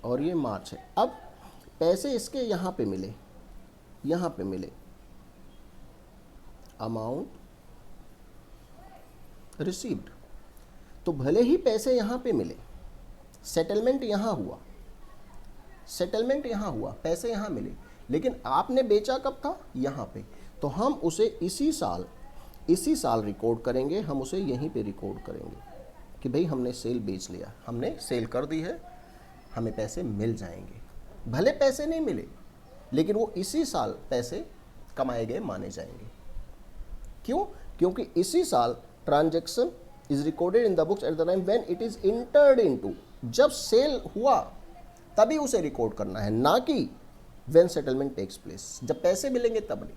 और ये मार्च है। अब पैसे इसके यहाँ पे मिले, यहाँ पे मिले, अमाउंट रिसीव्ड। तो भले ही पैसे यहाँ पे मिले, सेटलमेंट यहाँ हुआ, सेटलमेंट यहाँ हुआ, पैसे यहाँ मिले, लेकिन आपने बेचा कब था? यहाँ पे। तो हम उसे इसी साल रिकॉर्ड करेंगे, हम उसे यहीं पे रिकॉर्ड करेंगे कि भाई हमने सेल बेच लिया, हमने सेल कर दी है, हमें पैसे मिल जाएंगे। भले पैसे नहीं मिले, लेकिन वो इसी साल पैसे कमाए गए माने जाएंगे। क्यों? क्योंकि इसी साल transaction is recorded in the books at the time when it is entered into. जब सेल हुआ तभी उसे रिकॉर्ड करना है, ना कि व्हेन सेटलमेंट टेक्स प्लेस, जब पैसे मिलेंगे तब नहीं।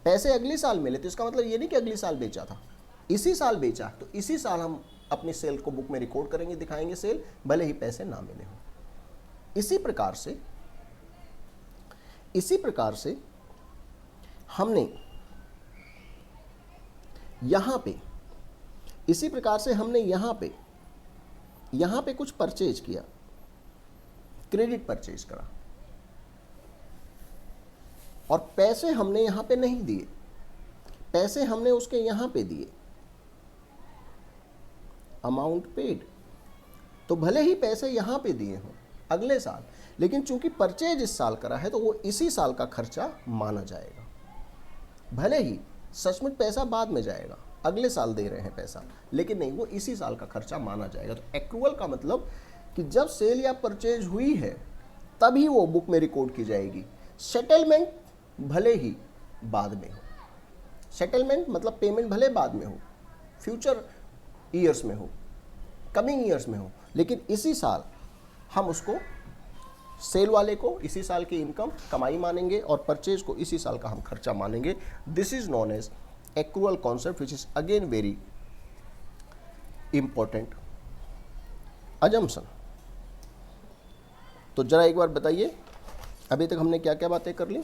पैसे अगले साल मिले तो इसका मतलब ये नहीं कि अगले साल बेचा था, इसी साल बेचा, तो इसी साल हम अपनी सेल को बुक में रिकॉर्ड करेंगे, दिखाएंगे सेल, भले ही पैसे ना मिले हो। इसी प्रकार से हमने यहां पे, इसी प्रकार से हमने यहां पे कुछ परचेज किया, क्रेडिट परचेज करा, और पैसे हमने यहां पे नहीं दिए, पैसे हमने उसके यहां पे दिए, अमाउंट पेड। तो भले ही पैसे यहां पे दिए हों अगले साल, लेकिन चूंकि परचेज इस साल करा है तो वो इसी साल का खर्चा माना जाएगा। भले ही सचमुच पैसा बाद में जाएगा, अगले साल दे रहे हैं पैसा, लेकिन नहीं, वो इसी साल का खर्चा माना जाएगा। तो एक्रूअल का मतलब कि जब सेल या परचेज हुई है तभी वो बुक में रिकॉर्ड की जाएगी। सेटलमेंट भले ही बाद में हो, सेटलमेंट मतलब पेमेंट भले बाद में हो, फ्यूचर ईयर्स में हो, कमिंग ईयर्स में हो, लेकिन इसी साल हम उसको, सेल वाले को इसी साल की इनकम कमाई मानेंगे और परचेज को इसी साल का हम खर्चा मानेंगे। This is known as accrual concept which is again very important assumption. तो जरा एक बार बताइए, अभी तक हमने क्या क्या बातें कर ली?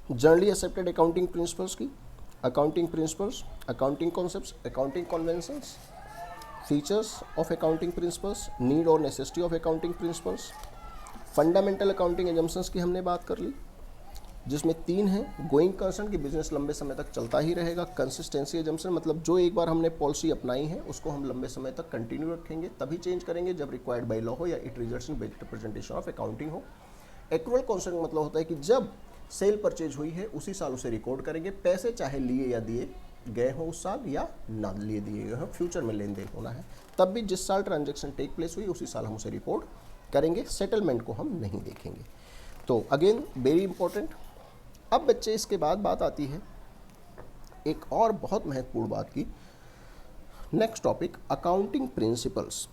जनरली एक्सेप्टेड अकाउंटिंग प्रिंसिपल्स की, accounting principles, accounting concepts, accounting conventions, features of accounting principles, need और necessity of accounting principles, fundamental accounting assumptions की हमने बात कर ली, जिसमें 3 हैं। गोइंग कंसर्न की बिजनेस लंबे समय तक चलता ही रहेगा। कंसिस्टेंसी एजम्पशन मतलब जो एक बार हमने पॉलिसी अपनाई है उसको हम लंबे समय तक कंटिन्यू रखेंगे, तभी चेंज करेंगे जब रिक्वायर्ड बाय लॉ हो या it results in better presentation of accounting हो। एक्रूअल कॉन्सेप्ट मतलब होता है कि जब सेल परचेज हुई है उसी साल उसे रिकॉर्ड करेंगे, पैसे चाहे लिए या दिए गए हो उस साल या ना लिए दिए गए हो, फ्यूचर में लेन देन होना है, तब भी जिस साल ट्रांजैक्शन टेक प्लेस हुई उसी साल हम उसे रिपोर्ट करेंगे, सेटलमेंट को हम नहीं देखेंगे। तो अगेन वेरी इंपॉर्टेंट। अब बच्चे इसके बाद बात आती है एक और बहुत महत्वपूर्ण बात की, नेक्स्ट टॉपिक अकाउंटिंग प्रिंसिपल्स।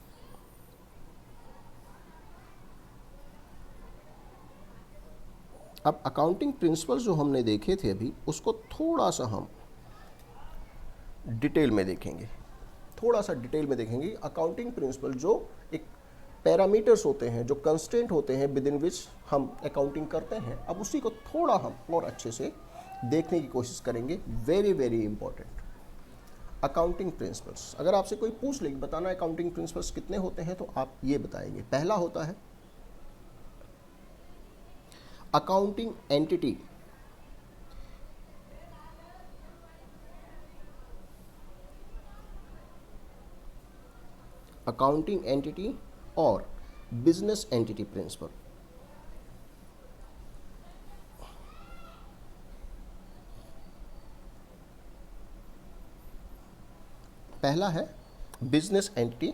अब अकाउंटिंग प्रिंसिपल्स जो हमने देखे थे अभी, उसको थोड़ा सा हम डिटेल में देखेंगे, थोड़ा सा डिटेल में देखेंगे। अकाउंटिंग प्रिंसिपल जो एक पैरामीटर्स होते हैं, जो कंस्टेंट होते हैं विद इन विच हम अकाउंटिंग करते हैं, अब उसी को थोड़ा हम और अच्छे से देखने की कोशिश करेंगे। Very very important accounting principles. अगर आपसे कोई पूछ ले बताना अकाउंटिंग प्रिंसिपल्स कितने होते हैं, तो आप ये बताएंगे। पहला होता है अकाउंटिंग एंटिटी, अकाउंटिंग एंटिटी और बिजनेस एंटिटी प्रिंसिपल। पहला है बिजनेस एंटिटी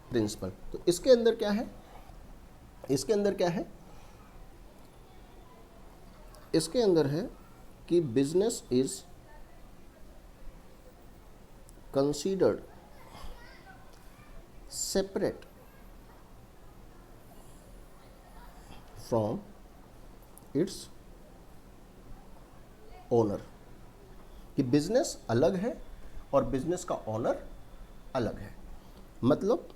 प्रिंसिपल। तो इसके अंदर क्या है, इसके अंदर क्या है, इसके अंदर है कि business is considered separate from its owner, कि बिजनेस अलग है और बिजनेस का ओनर अलग है। मतलब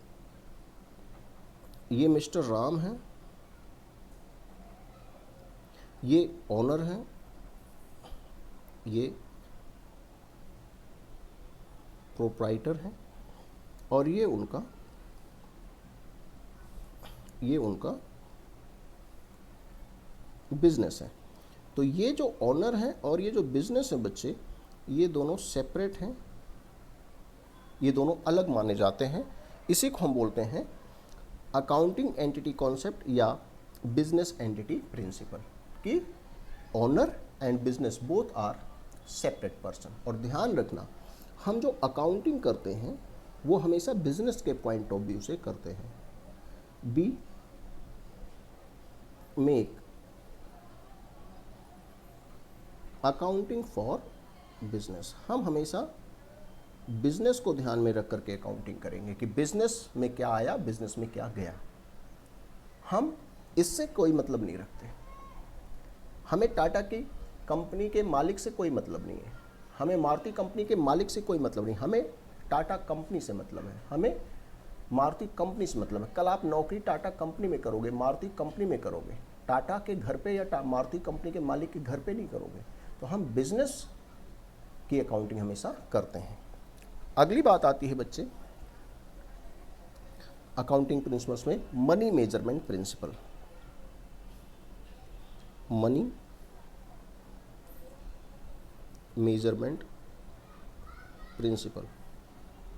ये मिस्टर राम है, ये ओनर है, ये प्रोप्राइटर है, और ये उनका बिजनेस है। तो ये जो ओनर है और ये जो बिजनेस है बच्चे, ये दोनों सेपरेट हैं, ये दोनों अलग माने जाते हैं। इसी को हम बोलते हैं अकाउंटिंग एंटिटी कॉन्सेप्ट या बिजनेस एंटिटी प्रिंसिपल, कि owner and business both are separate person. और ध्यान रखना, हम जो अकाउंटिंग करते हैं वो हमेशा बिजनेस के पॉइंट ऑफ व्यू से करते हैं। Be make accounting for business, हम हमेशा बिजनेस को ध्यान में रख करके अकाउंटिंग करेंगे कि बिजनेस में क्या आया, बिजनेस में क्या गया। हम इससे कोई मतलब नहीं रखते। हमें टाटा की कंपनी के मालिक से कोई मतलब नहीं है, हमें मारुति कंपनी के मालिक से कोई मतलब नहीं, हमें टाटा कंपनी से मतलब है, हमें मारुति कंपनी से मतलब है। कल आप नौकरी टाटा कंपनी में करोगे, मारुति कंपनी में करोगे, टाटा के घर पे या मारुति कंपनी के मालिक के घर पे नहीं करोगे। तो हम बिजनेस की अकाउंटिंग हमेशा करते हैं। अगली बात आती है बच्चे अकाउंटिंग प्रिंसिपल्स में money measurement principle. Money measurement principle.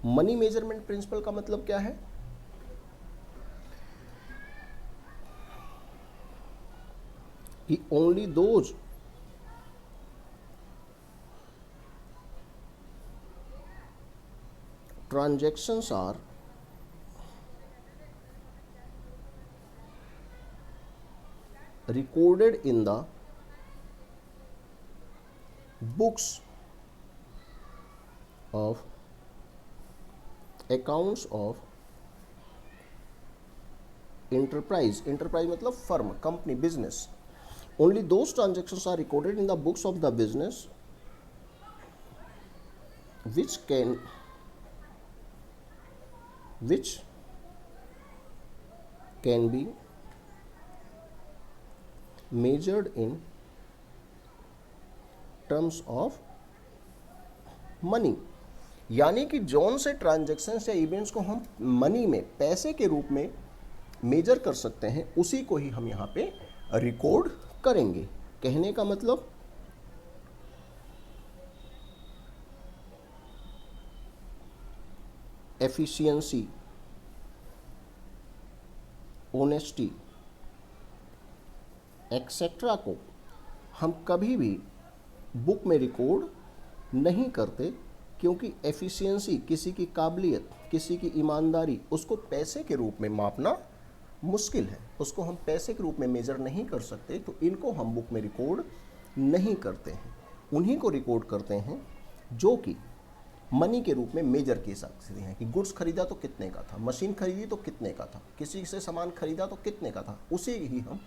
Money measurement principle का मतलब क्या है, कि only those transactions are recorded in the books of accounts of enterprise, enterprise मतलब firm, company, business, only those transactions are recorded in the books of the business which can be measured in terms of money। यानी कि जौन से transactions या events को हम money में, पैसे के रूप में मेजर कर सकते हैं, उसी को ही हम यहाँ पे रिकॉर्ड करेंगे। कहने का मतलब एफिशिएंसी, ऑनेस्टी, एक्सेट्रा को हम कभी भी बुक में रिकॉर्ड नहीं करते, क्योंकि एफिशिएंसी, किसी की काबिलियत, किसी की ईमानदारी, उसको पैसे के रूप में मापना मुश्किल है, उसको हम पैसे के रूप में मेजर नहीं कर सकते, तो इनको हम बुक में रिकॉर्ड नहीं करते हैं। उन्हीं को रिकॉर्ड करते हैं जो कि मनी के रूप में मेजर किए सकते हैं कि गुड्स खरीदा तो कितने का था, मशीन खरीदी तो कितने का था, किसी से सामान खरीदा तो कितने का था, उसे ही हम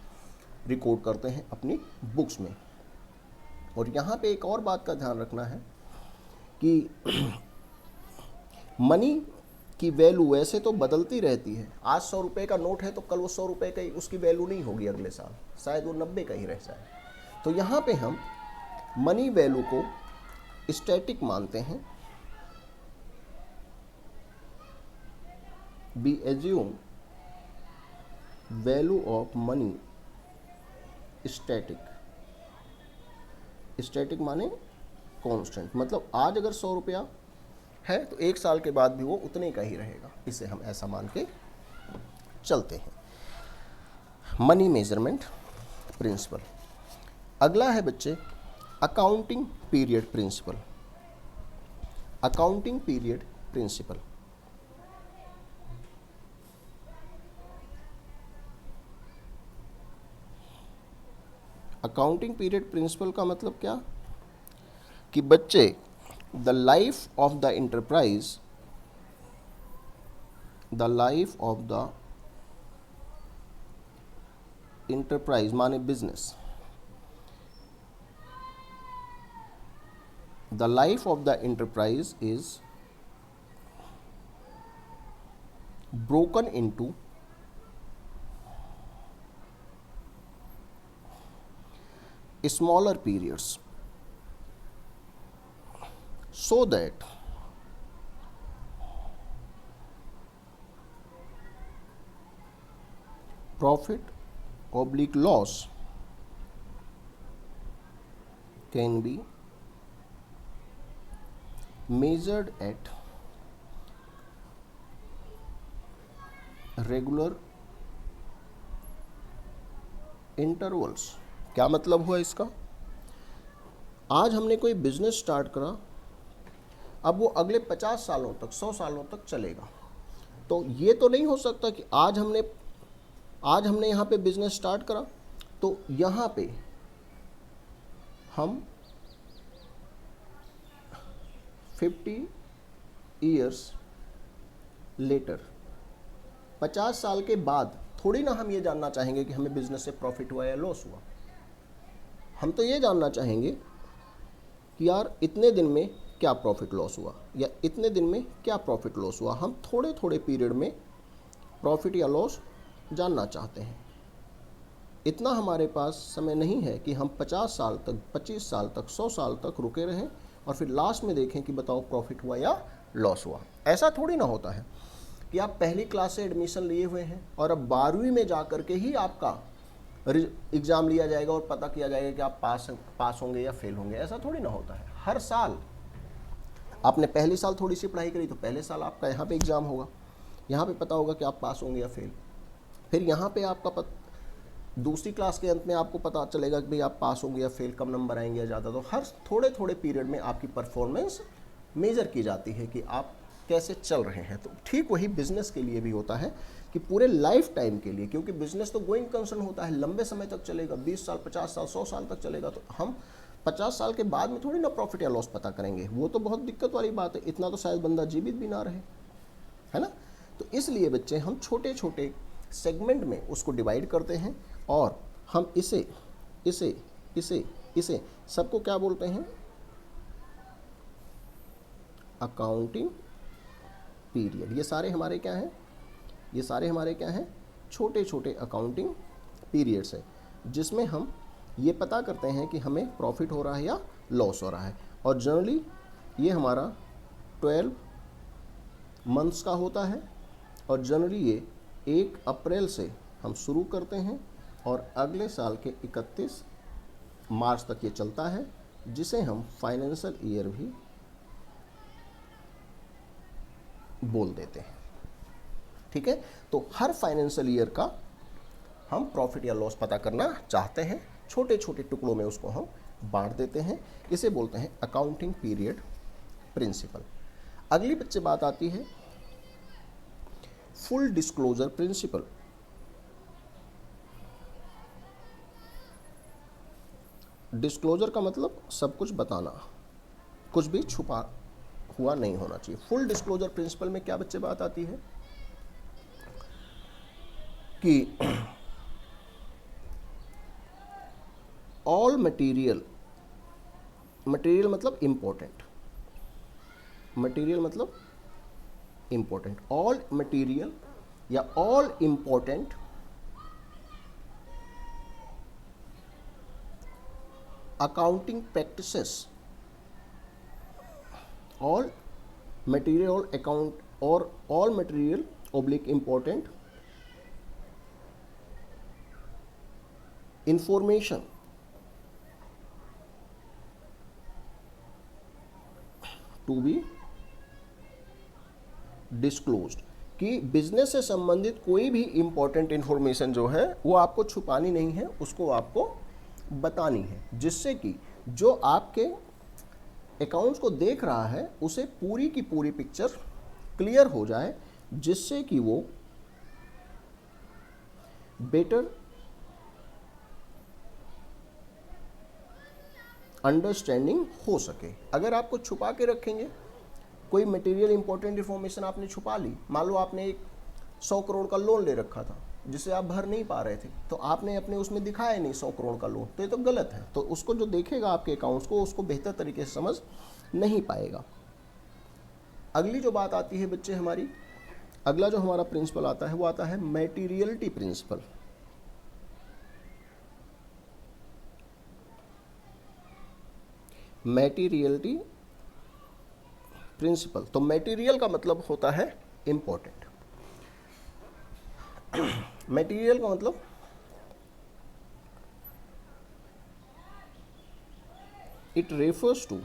रिकॉर्ड करते हैं अपनी बुक्स में। और यहाँ पे एक और बात का ध्यान रखना है कि मनी की वैल्यू वैसे तो बदलती रहती है। आज 100 रुपये का नोट है तो कल वो 100 रुपये का ही उसकी वैल्यू नहीं होगी, अगले साल शायद वो 90 का ही रह जाए। तो यहाँ पे हम मनी वैल्यू को स्टैटिक मानते हैं। We assume value of money static। Static माने कांस्टेंट, मतलब आज अगर 100 रुपया है तो 1 साल के बाद भी वो उतने का ही रहेगा। इसे हम ऐसा मान के चलते हैं। Money measurement principle. अगला है बच्चे accounting period principle. Accounting period principle accounting period principle का मतलब क्या कि बच्चे the life of the enterprise, the life of the enterprise माने business, the life of the enterprise is broken into smaller periods so that profit oblique loss can be measured at regular intervals। क्या मतलब हुआ इसका? आज हमने कोई business start करा, अब वो अगले 50 सालों तक, 100 सालों तक चलेगा। तो ये तो नहीं हो सकता कि आज हमने यहाँ पे बिजनेस स्टार्ट करा तो यहाँ पे हम 50 ईयर्स लेटर, 50 साल के बाद थोड़ी ना हम ये जानना चाहेंगे कि हमें बिजनेस से प्रॉफिट हुआ या लॉस हुआ। हम तो ये जानना चाहेंगे कि यार इतने दिन में क्या प्रॉफिट लॉस हुआ या इतने दिन में क्या प्रॉफिट लॉस हुआ। हम थोड़े थोड़े पीरियड में प्रॉफिट या लॉस जानना चाहते हैं। इतना हमारे पास समय नहीं है कि हम 50 साल तक, 25 साल तक, 100 साल तक रुके रहें और फिर लास्ट में देखें कि बताओ प्रॉफिट हुआ या लॉस हुआ। ऐसा थोड़ी ना होता है कि आप पहली क्लास से एडमिशन लिए हुए हैं और अब 12वीं में जा कर के ही आपका एग्ज़ाम लिया जाएगा और पता किया जाएगा कि आप पास होंगे या फेल होंगे। ऐसा थोड़ी ना होता है। हर साल आपने पहले साल थोड़ी सी पढ़ाई करी तो पहले साल आपका यहाँ पे एग्ज़ाम होगा, यहाँ पे पता होगा कि आप पास होंगे या फेल। फिर यहाँ पे आपका दूसरी क्लास के अंत में आपको पता चलेगा कि भाई आप पास होंगे या फेल, कम नंबर आएंगे या ज़्यादा। तो हर थोड़े थोड़े पीरियड में आपकी परफॉर्मेंस मेज़र की जाती है कि आप कैसे चल रहे हैं। तो ठीक वही बिजनेस के लिए भी होता है कि पूरे लाइफ टाइम के लिए, क्योंकि बिजनेस तो गोइंग कंसर्न होता है, लंबे समय तक चलेगा, 20 साल, 50 साल, 100 साल तक चलेगा। तो हम 50 साल के बाद में थोड़ी ना प्रॉफिट या लॉस पता करेंगे, वो तो बहुत दिक्कत वाली बात है। इतना तो शायद बंदा जीवित भी ना रहे, है ना। तो इसलिए बच्चे हम छोटे छोटे सेगमेंट में उसको डिवाइड करते हैं और हम इसे इसे इसे इसे सबको क्या बोलते हैं? Accounting period. ये सारे हमारे क्या हैं? ये सारे हमारे क्या हैं? छोटे छोटे अकाउंटिंग पीरियड्स हैं, जिसमें हम ये पता करते हैं कि हमें प्रॉफिट हो रहा है या लॉस हो रहा है। और जनरली ये हमारा 12 मंथ्स का होता है और जनरली ये 1 अप्रैल से हम शुरू करते हैं और अगले साल के 31 मार्च तक ये चलता है, जिसे हम फाइनेंशियल ईयर भी बोल देते हैं। ठीक है। तो हर फाइनेंशियल ईयर का हम प्रॉफिट या लॉस पता करना चाहते हैं, छोटे छोटे टुकड़ों में उसको हम बांट देते हैं। इसे बोलते हैं अकाउंटिंग पीरियड प्रिंसिपल। अगली बच्चे बात आती है फुल डिस्क्लोजर प्रिंसिपल। डिस्क्लोजर का मतलब सब कुछ बताना, कुछ भी छुपा हुआ नहीं होना चाहिए। फुल डिस्क्लोजर प्रिंसिपल में क्या बच्चे बात आती है कि ऑल मटेरियल, मटेरियल मतलब इंपॉर्टेंट, मटेरियल मतलब इंपॉर्टेंट, ऑल मटेरियल या all important accounting practices, all material account और all material oblique important information to be disclosed, कि बिजनेस से संबंधित कोई भी इंपॉर्टेंट इंफॉर्मेशन जो है वो आपको छुपानी नहीं है, उसको आपको बतानी है, जिससे कि जो आपके अकाउंट्स को देख रहा है उसे पूरी की पूरी पिक्चर क्लियर हो जाए, जिससे कि वो बेटर अंडरस्टैंडिंग हो सके। अगर आपको छुपा के रखेंगे, कोई मटेरियल इंपॉर्टेंट इंफॉर्मेशन आपने छुपा ली, मान लो आपने एक 100 करोड़ का लोन ले रखा था जिसे आप भर नहीं पा रहे थे, तो आपने अपने उसमें दिखाया नहीं 100 करोड़ का लोन, तो ये तो गलत है। तो उसको जो देखेगा आपके अकाउंट्स को, उसको बेहतर तरीके से समझ नहीं पाएगा। अगली जो बात आती है बच्चे हमारी, अगला जो हमारा प्रिंसिपल आता है वो आता है मैटीरियलिटी प्रिंसिपल। मैटीरियलिटी प्रिंसिपल, तो मैटीरियल का मतलब होता है इंपॉर्टेंट। मटेरियल का मतलब it refers to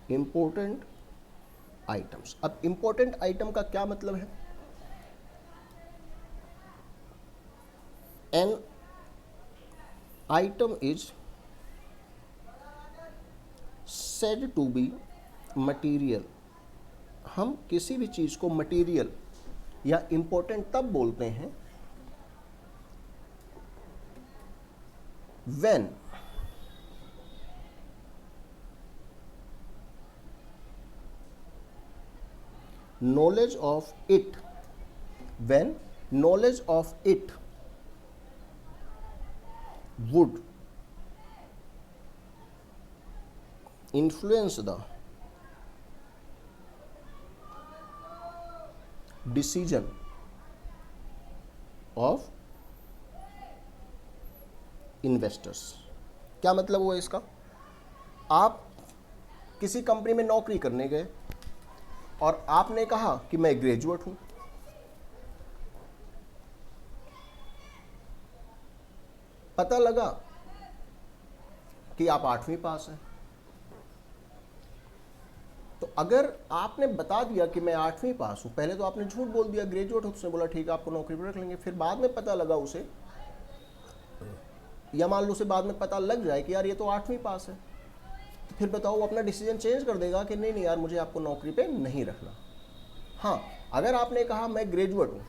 important items. अब इंपॉर्टेंट आइटम का क्या मतलब है? An item is said to be material. हम किसी भी चीज़ को मटेरियल या इंपॉर्टेंट तब बोलते हैं when knowledge of it, when knowledge of it would influence the decision of investors। क्या मतलब हुआ इसका? आप किसी कंपनी में नौकरी करने गए और आपने कहा कि मैं ग्रेजुएट हूं, पता लगा कि आप 8वीं पास हैं। तो अगर आपने बता दिया कि मैं 8वीं पास हूं, पहले तो आपने झूठ बोल दिया, ग्रेजुएट हूं, उसने बोला ठीक है आपको नौकरी पर रख लेंगे। फिर बाद में पता लगा उसे, या मान लो उसे बाद में पता लग जाए कि यार ये तो 8वीं पास है, तो फिर बताओ वो अपना डिसीजन चेंज कर देगा कि नहीं नहीं यार मुझे आपको नौकरी पे नहीं रखना। हाँ, अगर आपने कहा मैं ग्रेजुएट हूं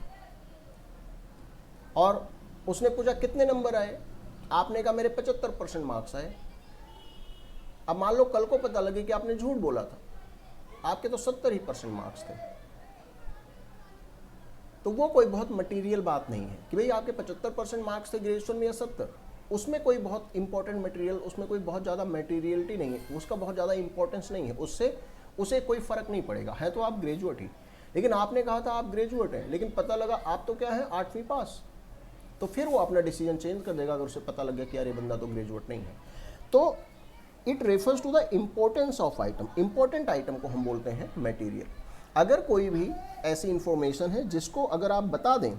और उसने पूछा कितने नंबर आए, आपने कहा मेरे 75% मार्क्स आए। अब मान लो कल को पता लगे कि आपने झूठ बोला था, आपके तो 70% मार्क्स थे, तो वो कोई बहुत मटेरियल बात नहीं है कि भाई आपके 75% मार्क्स थे ग्रेजुएशन में या 70, उसमें कोई बहुत इंपॉर्टेंट मटेरियल, उसमें कोई बहुत ज़्यादा मटेरियलिटी नहीं है, उसका बहुत ज़्यादा इंपॉर्टेंस नहीं है, उससे उसे कोई फ़र्क नहीं पड़ेगा। है तो आप ग्रेजुएट ही, लेकिन आपने कहा था आप ग्रेजुएट हैं, लेकिन पता लगा आप तो क्या है 8वीं पास, तो फिर वो अपना डिसीजन चेंज कर देगा अगर उसे पता लग गया कि यार ये बंदा तो ग्रेजुएट नहीं है। तो it refers to the importance of item. Important item को हम बोलते हैं मटेरियल। अगर कोई भी ऐसी इंफॉर्मेशन है जिसको अगर आप बता दें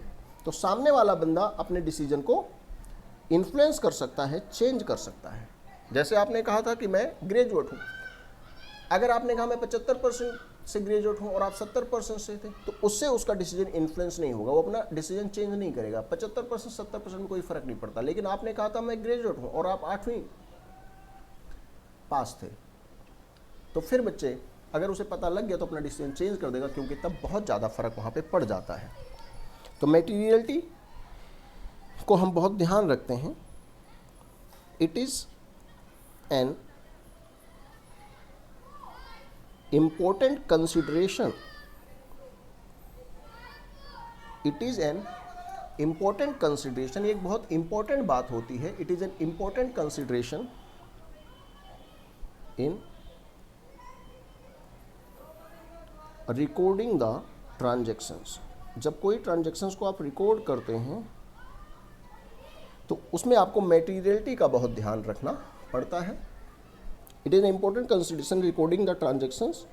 तो सामने वाला बंदा अपने डिसीजन को इन्फ्लुएंस कर सकता है, चेंज कर सकता है। जैसे आपने कहा था कि मैं ग्रेजुएट हूँ, अगर आपने कहा मैं 75% से ग्रेजुएट हूँ और आप 70% से थे, तो उससे उसका डिसीजन इन्फ्लुएंस नहीं होगा, वो अपना डिसीजन चेंज नहीं करेगा। 75% 70% में कोई फर्क नहीं पड़ता। लेकिन आपने कहा था मैं ग्रेजुएट हूँ और आप 8वीं पास थे, तो फिर बच्चे अगर उसे पता लग गया तो अपना डिसीजन चेंज कर देगा, क्योंकि तब बहुत ज़्यादा फर्क वहाँ पे पड़ जाता है। तो मटेरियलिटी को हम बहुत ध्यान रखते हैं। It is an important consideration, it is an important consideration, एक बहुत इम्पोर्टेंट बात होती है। It is an important consideration in recording the transactions. जब कोई ट्रांजैक्शंस को आप रिकॉर्ड करते हैं तो उसमें आपको मटेरियलिटी का बहुत ध्यान रखना पड़ता है। It is an important consideration recording the transactions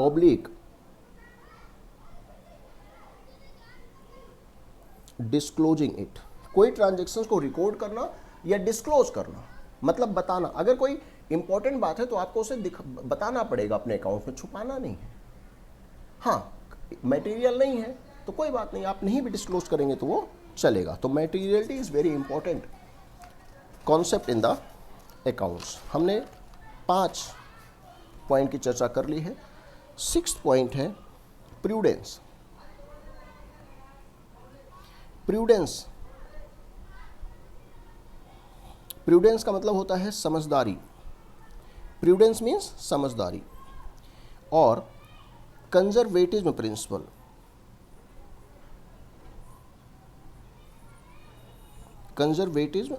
oblique disclosing it. कोई ट्रांजैक्शंस को रिकॉर्ड करना या डिस्क्लोज करना, मतलब बताना। अगर कोई इंपॉर्टेंट बात है तो आपको उसे बताना पड़ेगा अपने अकाउंट में, छुपाना नहीं है। हाँ, मटेरियल नहीं है तो कोई बात नहीं, आप नहीं भी डिस्क्लोज करेंगे तो वो चलेगा। तो materiality is very important concept in the accounts. हमने 5 पॉइंट की चर्चा कर ली है। 6th पॉइंट है प्रूडेंस। प्रूडेंस, प्रूडेंस का मतलब होता है समझदारी। प्रूडेंस मीन्स समझदारी। और कंजर्वेटिज्म प्रिंसिपल, कंजर्वेटिज्म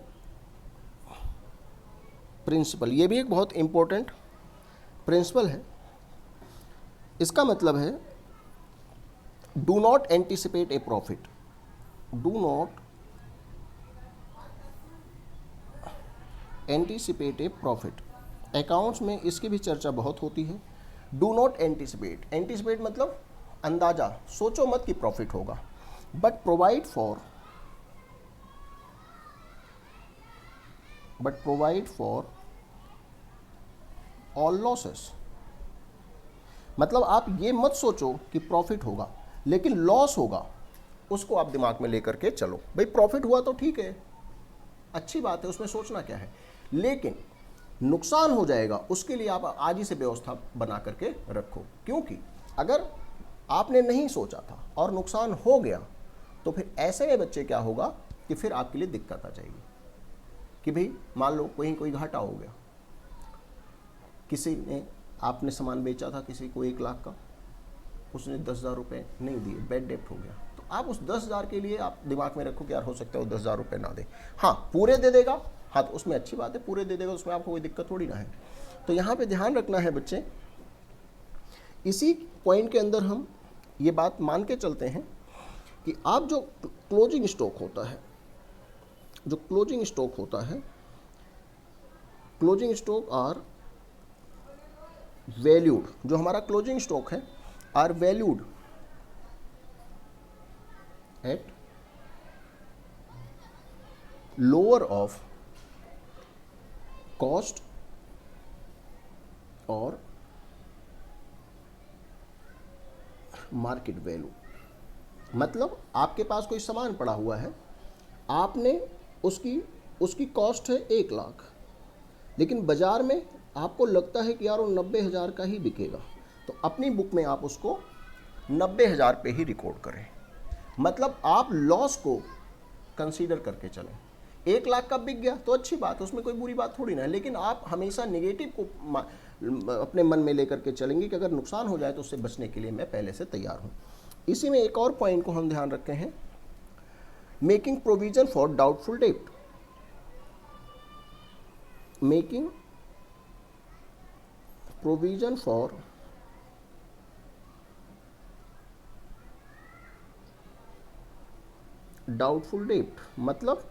प्रिंसिपल, ये भी एक बहुत इंपॉर्टेंट प्रिंसिपल है। इसका मतलब है do not anticipate A profit, do not anticipate A profit. Accounts में इसकी भी चर्चा बहुत होती है। डू नॉट एंटिसिपेट, एंटिसिपेट मतलब अंदाजा, सोचो मत कि प्रॉफिट होगा। But provide for all losses, मतलब आप ये मत सोचो कि प्रॉफिट होगा लेकिन लॉस होगा, उसको आप दिमाग में लेकर के चलो। भाई प्रॉफिट हुआ तो ठीक है, अच्छी बात है, उसमें सोचना क्या है, लेकिन नुकसान हो जाएगा उसके लिए आप आज ही से व्यवस्था बना करके रखो। क्योंकि अगर आपने नहीं सोचा था और नुकसान हो गया तो फिर ऐसे में बच्चे क्या होगा कि फिर आपके लिए दिक्कत आ जाएगी कि भाई मान लो कोई घाटा हो गया, किसी ने, आपने सामान बेचा था किसी को 1 लाख का, उसने 10,000 रुपये नहीं दिए, बैड डेप्ट हो गया, तो आप उस 10,000 के लिए आप दिमाग में रखो कि यार हो सकता है वो 10,000 रुपये ना दे। हाँ पूरे दे देगा, हाँ तो उसमें अच्छी बात है, पूरे दे देगा, उसमें आपको कोई दिक्कत थोड़ी ना है। तो यहाँ पे ध्यान रखना है बच्चे। इसी पॉइंट के अंदर हम ये बात मान के चलते हैं कि आप जो क्लोजिंग स्टॉक होता है, जो क्लोजिंग स्टॉक होता है, क्लोजिंग स्टॉक आर वैल्यूड, जो हमारा क्लोजिंग स्टॉक है are valued at lower of cost और मार्केट वैल्यू। मतलब आपके पास कोई सामान पड़ा हुआ है, आपने उसकी कॉस्ट है 1 लाख, लेकिन बाजार में आपको लगता है कि यार वो 90,000 का ही बिकेगा, तो अपनी बुक में आप उसको 90,000 पे ही रिकॉर्ड करें। मतलब आप लॉस को कंसीडर करके चलें। 1 लाख का बिक गया तो अच्छी बात है, उसमें कोई बुरी बात थोड़ी ना है, लेकिन आप हमेशा नेगेटिव को अपने मन में लेकर के चलेंगे कि अगर नुकसान हो जाए तो उससे बचने के लिए मैं पहले से तैयार हूँ। इसी में एक और पॉइंट को हम ध्यान रखते हैं, making provision for doubtful debt. Making provision for doubtful debt, मतलब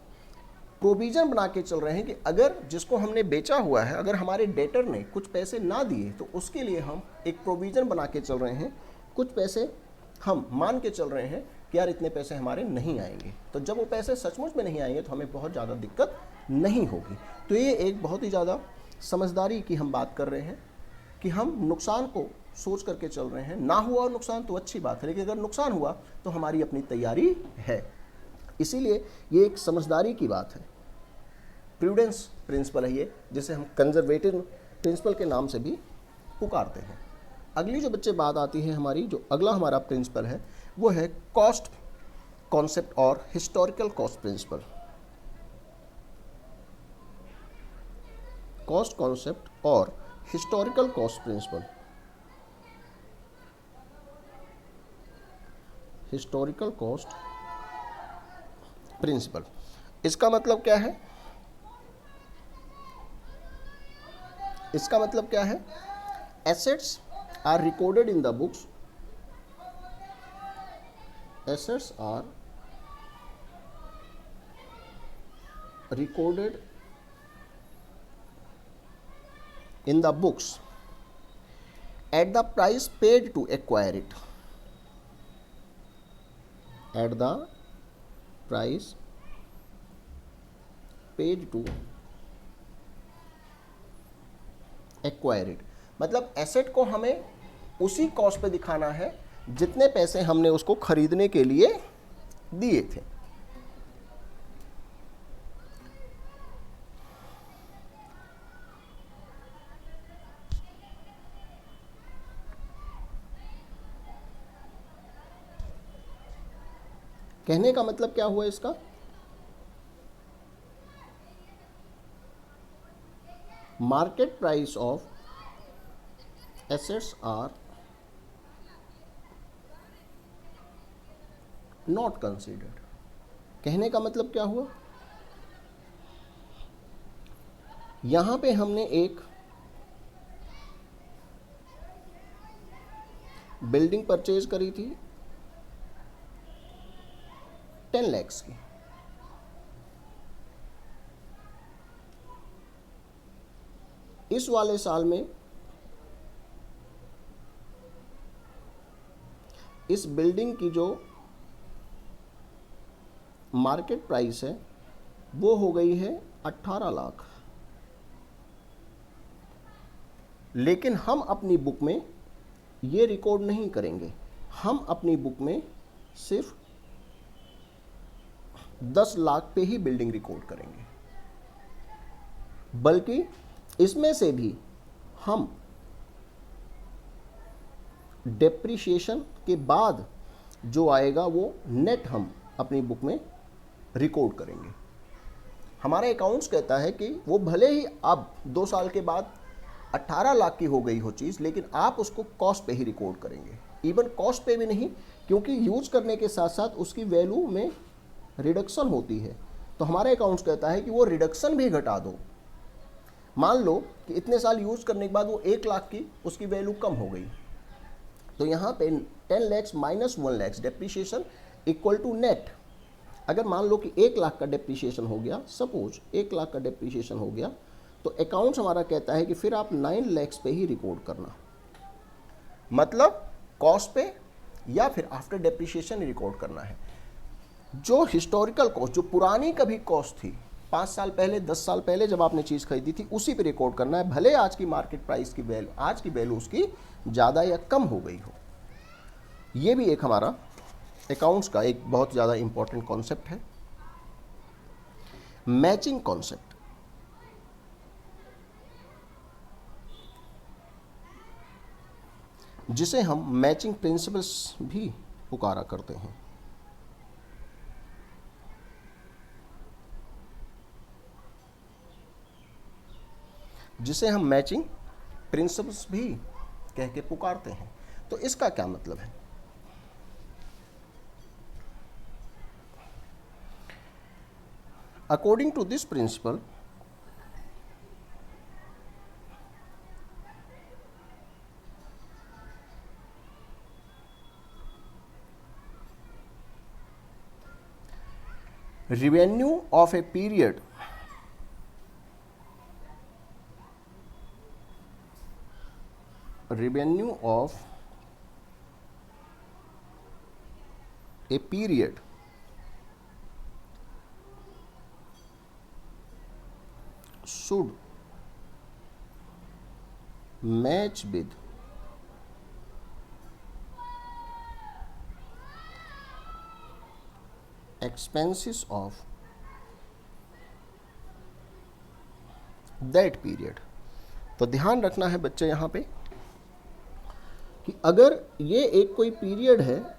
प्रोविजन बना के चल रहे हैं कि अगर जिसको हमने बेचा हुआ है, अगर हमारे डेटर ने कुछ पैसे ना दिए तो उसके लिए हम एक प्रोविजन बना के चल रहे हैं, कुछ पैसे हम मान के चल रहे हैं कि यार इतने पैसे हमारे नहीं आएंगे, तो जब वो पैसे सचमुच में नहीं आएंगे तो हमें बहुत ज़्यादा दिक्कत नहीं होगी। तो ये एक बहुत ही ज़्यादा समझदारी की हम बात कर रहे हैं कि हम नुकसान को सोच करके चल रहे हैं। ना हुआ नुकसान तो अच्छी बात है, लेकिन अगर नुकसान हुआ तो हमारी अपनी तैयारी है। इसीलिए ये एक समझदारी की बात है। प्रूडेंस प्रिंसिपल है ये, जिसे हम कंजर्वेटिव प्रिंसिपल के नाम से भी पुकारते हैं। अगली जो बच्चे बात आती है हमारी, जो अगला हमारा प्रिंसिपल है वो है कॉस्ट कॉन्सेप्ट और historical cost principle. Cost concept और historical cost principle. Historical cost principle, इसका मतलब क्या है? इसका मतलब क्या है? Assets are recorded in the books, assets are recorded in the books at the price paid to acquire it, at the price paid to acquire it। मतलब asset को हमें उसी कॉस्ट पे दिखाना है जितने पैसे हमने उसको खरीदने के लिए दिए थे। कहने का मतलब क्या हुआ इसका? Market price of assets are not considered. कहने का मतलब क्या हुआ? यहां पे हमने एक बिल्डिंग परचेज करी थी 10 लाख की। इस वाले साल में इस बिल्डिंग की जो मार्केट प्राइस है वो हो गई है 18 लाख। लेकिन हम अपनी बुक में ये रिकॉर्ड नहीं करेंगे। हम अपनी बुक में सिर्फ 10 लाख पे ही बिल्डिंग रिकॉर्ड करेंगे, बल्कि इसमें से भी हम डेप्रिसिएशन के बाद जो आएगा वो नेट हम अपनी बुक में रिकॉर्ड करेंगे। हमारा अकाउंट्स कहता है कि वो भले ही अब 2 साल के बाद 18 लाख की हो गई हो चीज़, लेकिन आप उसको कॉस्ट पे ही रिकॉर्ड करेंगे। इवन कॉस्ट पे भी नहीं, क्योंकि यूज करने के साथ साथ उसकी वैल्यू में रिडक्शन होती है। तो हमारे अकाउंट्स कहता है कि वो रिडक्शन भी घटा दो। मान लो कि इतने साल यूज करने के बाद वो 1 लाख की उसकी वैल्यू कम हो गई, तो यहाँ पे 10 lakhs minus 1 lakhs depreciation equal to net. अगर मान लो कि 1 लाख का डेप्रिसिएशन हो गया, सपोज 1 लाख का डेप्रिसिएशन हो गया, तो अकाउंट्स हमारा कहता है कि फिर आप 9 लैक्स पे ही रिकॉर्ड करना। मतलब कॉस्ट पे या फिर आफ्टर डेप्रिसिएशन रिकॉर्ड करना है। जो हिस्टोरिकल कॉस्ट, जो पुरानी कभी कॉस्ट थी 5 साल पहले 10 साल पहले जब आपने चीज़ खरीदी थी, उसी पे रिकॉर्ड करना है, भले आज की मार्केट प्राइस की वैल्यू, आज की वैल्यू उसकी ज़्यादा या कम हो गई हो। ये भी एक हमारा अकाउंट्स का एक बहुत ज़्यादा इंपॉर्टेंट कॉन्सेप्ट है, मैचिंग कॉन्सेप्ट। जिसे हम मैचिंग प्रिंसिपल्स भी पुकारा करते हैं। जिसे हम मैचिंग प्रिंसिपल्स भी कह के पुकारते हैं। तो इसका क्या मतलब है? According to this principle, revenue of a period should match with expenses of that period. तो ध्यान रखना है बच्चे यहाँ पे कि अगर ये एक कोई पीरियड है,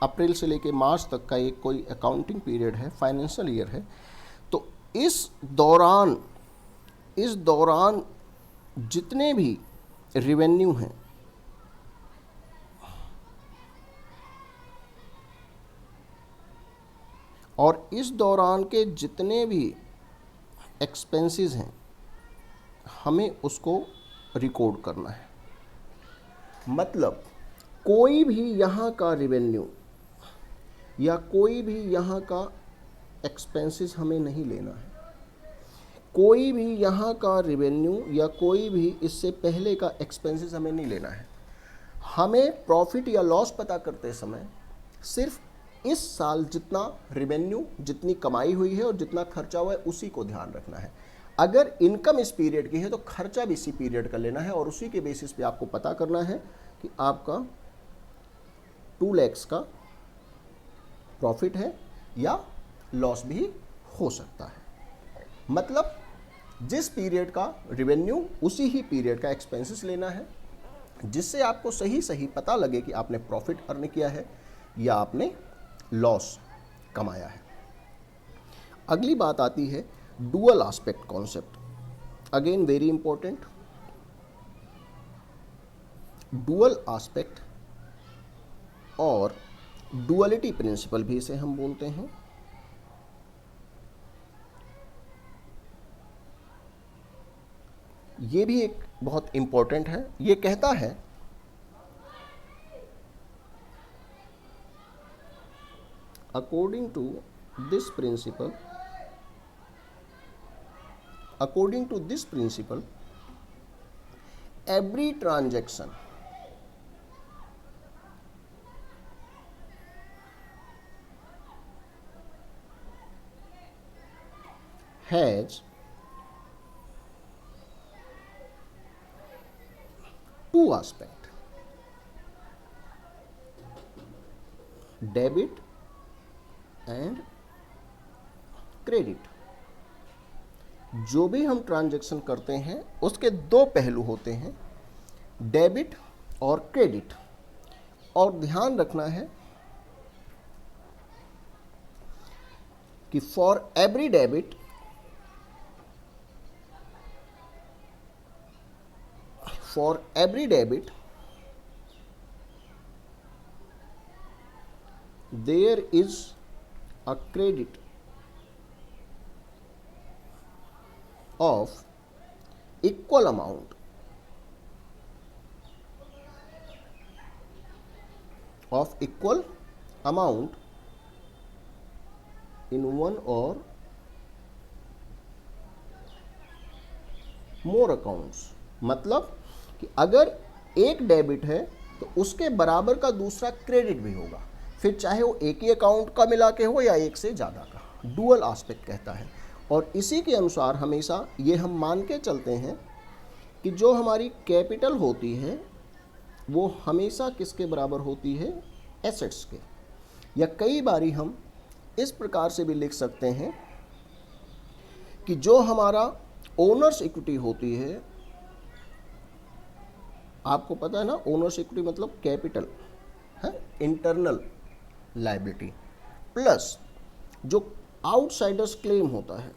अप्रैल से लेके मार्च तक का एक कोई अकाउंटिंग पीरियड है, फाइनेंशियल ईयर है, तो इस दौरान जितने भी रेवेन्यू हैं और इस दौरान के जितने भी एक्सपेंसेस हैं हमें उसको रिकॉर्ड करना है। मतलब कोई भी यहाँ का रेवेन्यू या कोई भी यहाँ का एक्सपेंसेस हमें नहीं लेना है। कोई भी यहाँ का रेवेन्यू या कोई भी इससे पहले का एक्सपेंसेस हमें नहीं लेना है। हमें प्रॉफिट या लॉस पता करते समय सिर्फ इस साल जितना रेवेन्यू, जितनी कमाई हुई है और जितना खर्चा हुआ है उसी को ध्यान रखना है। अगर इनकम इस पीरियड की है तो खर्चा भी इसी पीरियड का लेना है और उसी के बेसिस पे आपको पता करना है कि आपका 2 lakhs का प्रॉफिट है या लॉस भी हो सकता है। मतलब जिस पीरियड का रेवेन्यू उसी ही पीरियड का एक्सपेंसेस लेना है, जिससे आपको सही पता लगे कि आपने प्रॉफिट अर्न किया है या आपने लॉस कमाया है। अगली बात आती है dual aspect concept. Again very important. Dual aspect और डुअलिटी प्रिंसिपल भी इसे हम बोलते हैं। ये भी एक बहुत इंपॉर्टेंट है। ये कहता है according to this principle, every transaction has two aspects, debit and credit। जो भी हम ट्रांजैक्शन करते हैं उसके दो पहलू होते हैं, डेबिट और क्रेडिट। और ध्यान रखना है कि for every debit there is a credit of equal amount in one or more accounts। मतलब कि अगर एक डेबिट है तो उसके बराबर का दूसरा क्रेडिट भी होगा, फिर चाहे वो एक ही अकाउंट का मिला के हो या एक से ज़्यादा का। डुअल एस्पेक्ट कहता है। और इसी के अनुसार हमेशा ये हम मान के चलते हैं कि जो हमारी कैपिटल होती है वो हमेशा किसके बराबर होती है, एसेट्स के। या कई बारी हम इस प्रकार से भी लिख सकते हैं कि जो हमारा ओनर्स इक्विटी होती है, आपको पता है ना ओनर्स इक्विटी मतलब कैपिटल है, इंटरनल लायबिलिटी प्लस जो आउटसाइडर्स क्लेम होता है।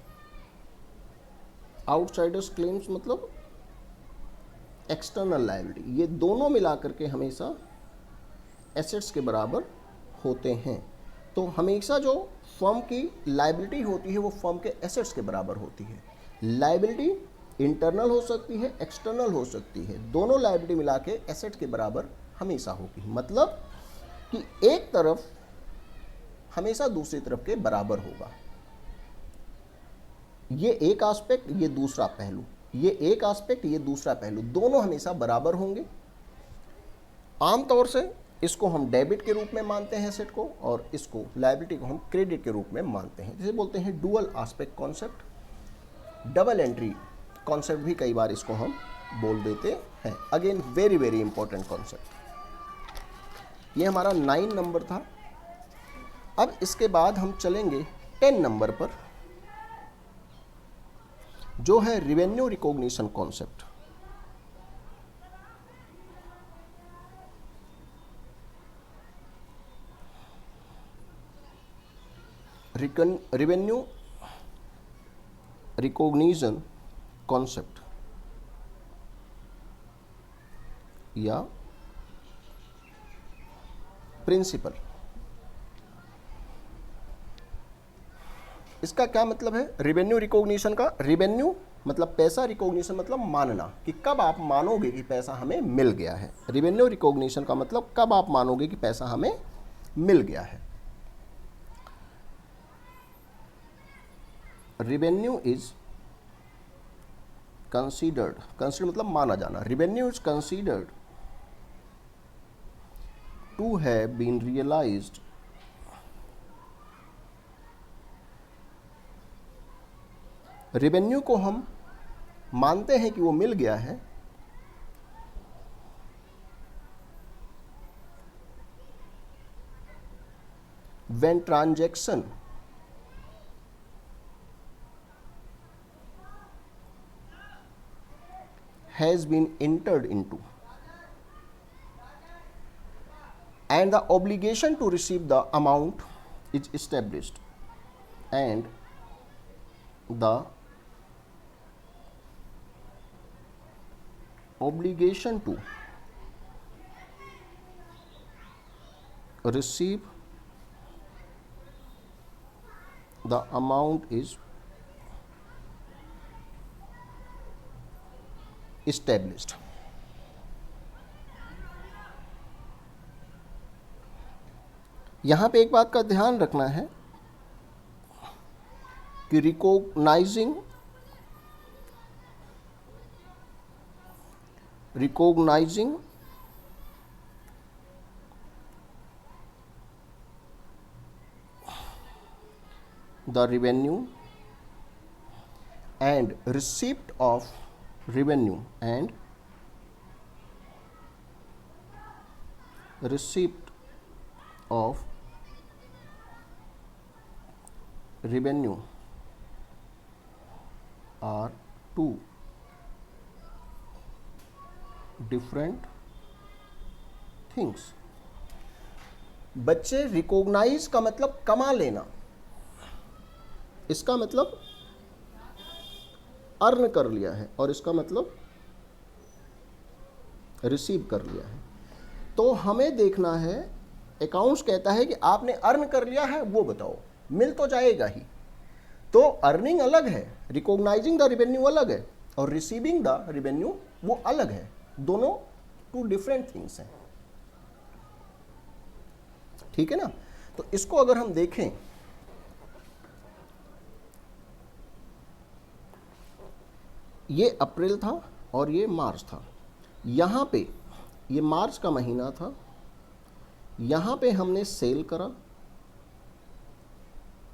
आउटसाइडर्स क्लेम्स मतलब एक्सटर्नल लायबिलिटी, ये दोनों मिलाकर के हमेशा एसेट्स के बराबर होते हैं। तो हमेशा जो फर्म की लायबिलिटी होती है वो फर्म के एसेट्स के बराबर होती है। लायबिलिटी इंटरनल हो सकती है, एक्सटर्नल हो सकती है, दोनों लायबिलिटी मिला के एसेट के बराबर हमेशा होगी। मतलब कि एक तरफ हमेशा दूसरी तरफ के बराबर होगा। ये एक एस्पेक्ट, ये दूसरा पहलू, ये एक एस्पेक्ट, ये दूसरा पहलू, दोनों हमेशा बराबर होंगे। आमतौर से इसको हम डेबिट के रूप में मानते हैं एसेट को, और इसको लायबिलिटी को हम क्रेडिट के रूप में मानते हैं। जिसे बोलते हैं dual aspect concept. Double entry concept भी कई बार इसको हम बोल देते हैं। Again very very important concept. ये हमारा 9 नंबर था। अब इसके बाद हम चलेंगे 10 नंबर पर, जो है revenue recognition concept. Revenue recognition concept या प्रिंसिपल। इसका क्या मतलब है? रिवेन्यू रिकॉग्निशन का, रिवेन्यू मतलब पैसा, रिकॉग्निशन मतलब मानना, कि कब आप मानोगे कि पैसा हमें मिल गया है। रिवेन्यू रिकॉग्निशन का मतलब कब आप मानोगे कि पैसा हमें मिल गया है। रिवेन्यू इज कंसीडर्ड, कंसीडर मतलब माना जाना। Revenue is considered to have been realised revenue को हम मानते हैं कि वो मिल गया है when transaction has been entered into and the obligation to receive the amount is established and the obligation to receive the amount is established। यहाँ पे एक बात का ध्यान रखना है कि recognising the revenue and receipt of revenue and receipt of revenue are two different things। बच्चे, रिकॉग्नाइज का मतलब कमा लेना, इसका मतलब अर्न कर लिया है, और इसका मतलब रिसीव कर लिया है। तो हमें देखना है, अकाउंट्स कहता है कि आपने अर्न कर लिया है, वो बताओ, मिल तो जाएगा ही। तो अर्निंग अलग है, रिकॉग्नाइजिंग द रेवेन्यू अलग है, और रिसीविंग द रेवेन्यू वो अलग है। दोनों टू डिफरेंट थिंग्स हैं, ठीक है ना। तो इसको अगर हम देखें, ये अप्रैल था और ये मार्च था। यहाँ पे ये मार्च का महीना था, यहाँ पे हमने सेल करा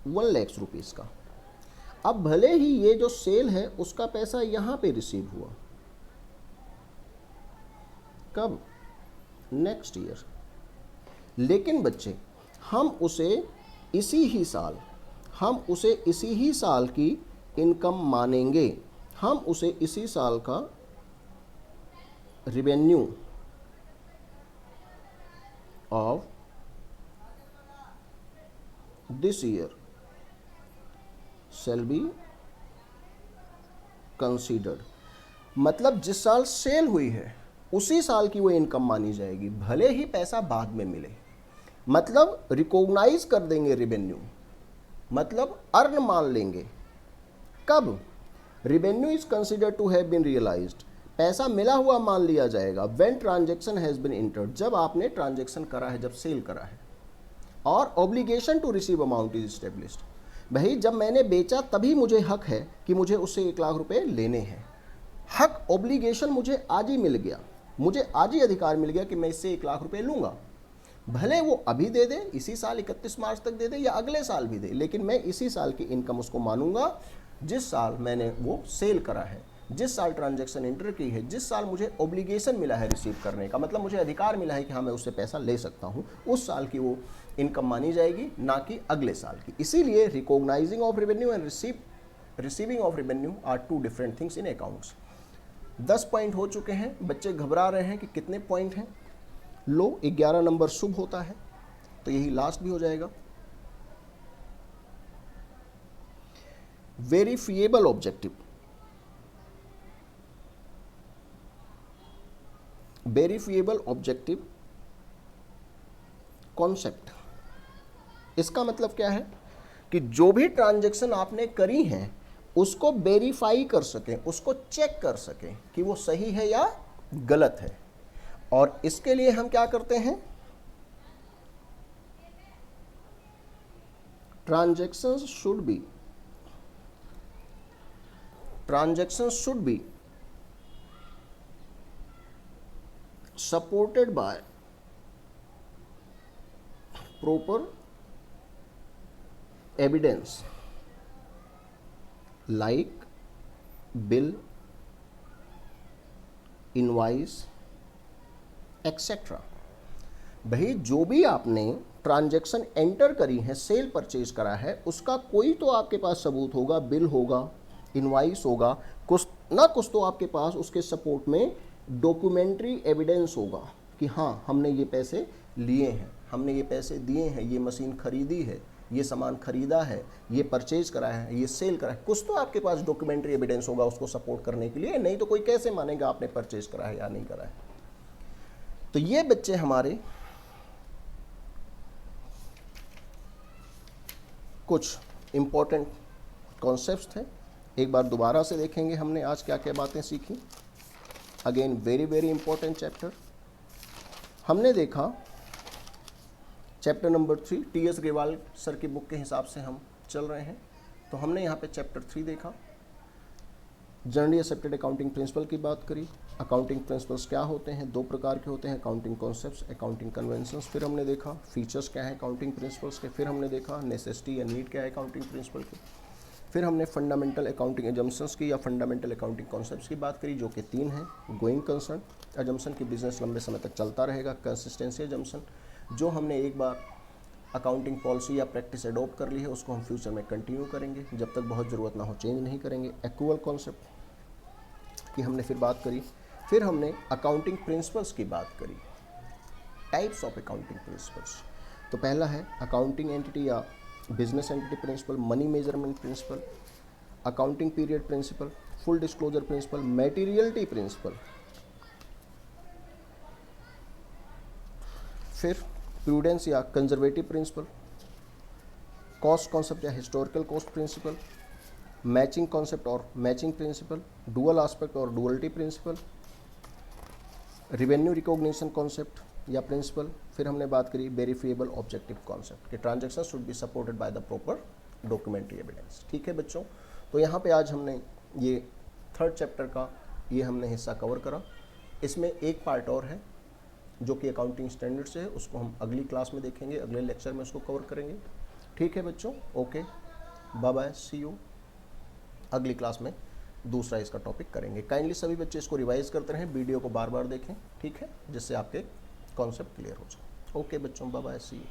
1 लाख रुपीस का। अब भले ही ये जो सेल है उसका पैसा यहाँ पे रिसीव हुआ, कब? Next year. लेकिन बच्चे, हम उसे इसी ही साल की इनकम मानेंगे, हम उसे इसी साल का revenue of this year shall be considered. मतलब जिस साल सेल हुई है उसी साल की वो इनकम मानी जाएगी, भले ही पैसा बाद में मिले। मतलब रिकॉग्नाइज कर देंगे रेवेन्यू, मतलब अर्न मान लेंगे। कब? Revenue is considered to have been realised, पैसा मिला हुआ मान लिया जाएगा। When transaction has been entered, जब आपने ट्रांजैक्शन करा है, जब सेल करा है। और obligation to receive amount is established, भाई जब मैंने बेचा तभी मुझे हक है कि मुझे उससे 1 लाख रुपए लेने हैं। हक, ऑब्लिगेशन मुझे आज ही मिल गया, मुझे आज ही अधिकार मिल गया कि मैं इससे 1 लाख रुपए लूंगा। भले वो अभी दे दे, इसी साल 31 मार्च तक दे दे, या अगले साल भी दे, लेकिन मैं इसी साल की इनकम उसको मानूंगा जिस साल मैंने वो सेल करा है। जिस साल ट्रांजैक्शन एंटर की है, जिस साल मुझे ऑब्लिगेशन मिला है रिसीव करने का, मतलब मुझे अधिकार मिला है कि हाँ मैं उससे पैसा ले सकता हूँ, उस साल की वो इनकम मानी जाएगी, ना कि अगले साल की। इसीलिए recognising of revenue and receiving of revenue are two different things in accounts. 10 point हो चुके हैं, बच्चे घबरा रहे हैं कि कितने पॉइंट हैं। लो 11 नंबर शुभ होता है, तो यही लास्ट भी हो जाएगा। Verifiable objective, verifiable objective concept, इसका मतलब क्या है कि जो भी ट्रांजैक्शन आपने करी हैं उसको वेरीफाई कर सकें, उसको चेक कर सकें कि वो सही है या गलत है। और इसके लिए हम क्या करते हैं, transactions should be supported by proper evidence like bill, invoice, etc. भाई जो भी आपने ट्रांजैक्शन एंटर करी है, सेल परचेज करा है, उसका कोई तो आपके पास सबूत होगा, बिल होगा, इनवाइस होगा, कुछ ना कुछ तो आपके पास उसके सपोर्ट में डॉक्यूमेंट्री एविडेंस होगा कि हाँ हमने ये पैसे लिए हैं, हमने ये पैसे दिए हैं, ये मशीन खरीदी है, ये सामान खरीदा है, ये परचेज करा है, ये सेल करा है। कुछ तो आपके पास डॉक्यूमेंट्री एविडेंस होगा उसको सपोर्ट करने के लिए, नहीं तो कोई कैसे मानेगा आपने परचेज करा है या नहीं करा है। तो ये बच्चे हमारे कुछ इंपॉर्टेंट कॉन्सेप्ट्स थे। एक बार दोबारा से देखेंगे हमने आज क्या क्या बातें सीखी। Again very very important chapter. हमने देखा chapter number 3, T.S.. Grewal sir की बुक के हिसाब से हम चल रहे हैं, तो हमने यहाँ पे चैप्टर 3 देखा, जनरली एक्सेप्टेड अकाउंटिंग प्रिंसिपल की बात करी। अकाउंटिंग प्रिंसिपल्स क्या होते हैं, 2 प्रकार के होते हैं, अकाउंटिंग कॉन्सेप्ट्स, अकाउंटिंग कन्वेंशंस। फिर हमने देखा फीचर्स क्या है अकाउंटिंग प्रिंसिपल्स के। फिर हमने देखा नेसेसिटी या नीड क्या है अकाउंटिंग प्रिंसिपल की। फिर हमने फंडामेंटल अकाउंटिंग एजम्पशंस की या फंडामेंटल अकाउंटिंग कॉन्सेप्ट्स की बात करी, जो कि 3 हैं। गोइंग कंसर्न एजम्पशन की बिजनेस लंबे समय तक चलता रहेगा। कंसिस्टेंसी एजम्पशन, जो हमने एक बार अकाउंटिंग पॉलिसी या प्रैक्टिस एडॉप्ट कर ली है उसको हम फ्यूचर में कंटिन्यू करेंगे, जब तक बहुत ज़रूरत ना हो चेंज नहीं करेंगे। एक्रूअल कॉन्सेप्ट की हमने फिर बात करी। फिर हमने अकाउंटिंग प्रिंसिपल्स की बात करी, टाइप्स ऑफ अकाउंटिंग प्रिंसिपल्स। तो पहला है अकाउंटिंग एंटिटी या business entity principle, money measurement principle, accounting period principle, full disclosure principle, materiality principle. फिर प्रूडेंस या कंजर्वेटिव प्रिंसिपल, कॉस्ट कॉन्सेप्ट या historical cost principle, matching concept और मैचिंग प्रिंसिपल, डुअल एस्पेक्ट और duality principle, revenue recognition concept या principle. फिर हमने बात करी वेरीफिएबल ऑब्जेक्टिव कॉन्सेप्ट कि transaction should be supported by the proper documentary evidence. ठीक है बच्चों, तो यहाँ पे आज हमने ये 3rd चैप्टर का ये हमने हिस्सा कवर करा। इसमें एक पार्ट और है जो कि अकाउंटिंग स्टैंडर्ड से है, उसको हम अगली क्लास में देखेंगे, अगले लेक्चर में उसको कवर करेंगे। ठीक है बच्चों, okay, bye bye, see you. अगली क्लास में दूसरा इसका टॉपिक करेंगे। काइंडली सभी बच्चे इसको रिवाइज करते रहें, वीडियो को बार बार देखें, ठीक है, जिससे आपके कॉन्सेप्ट क्लियर हो जाए। ओके बच्चों, बाय बाय, सी यू।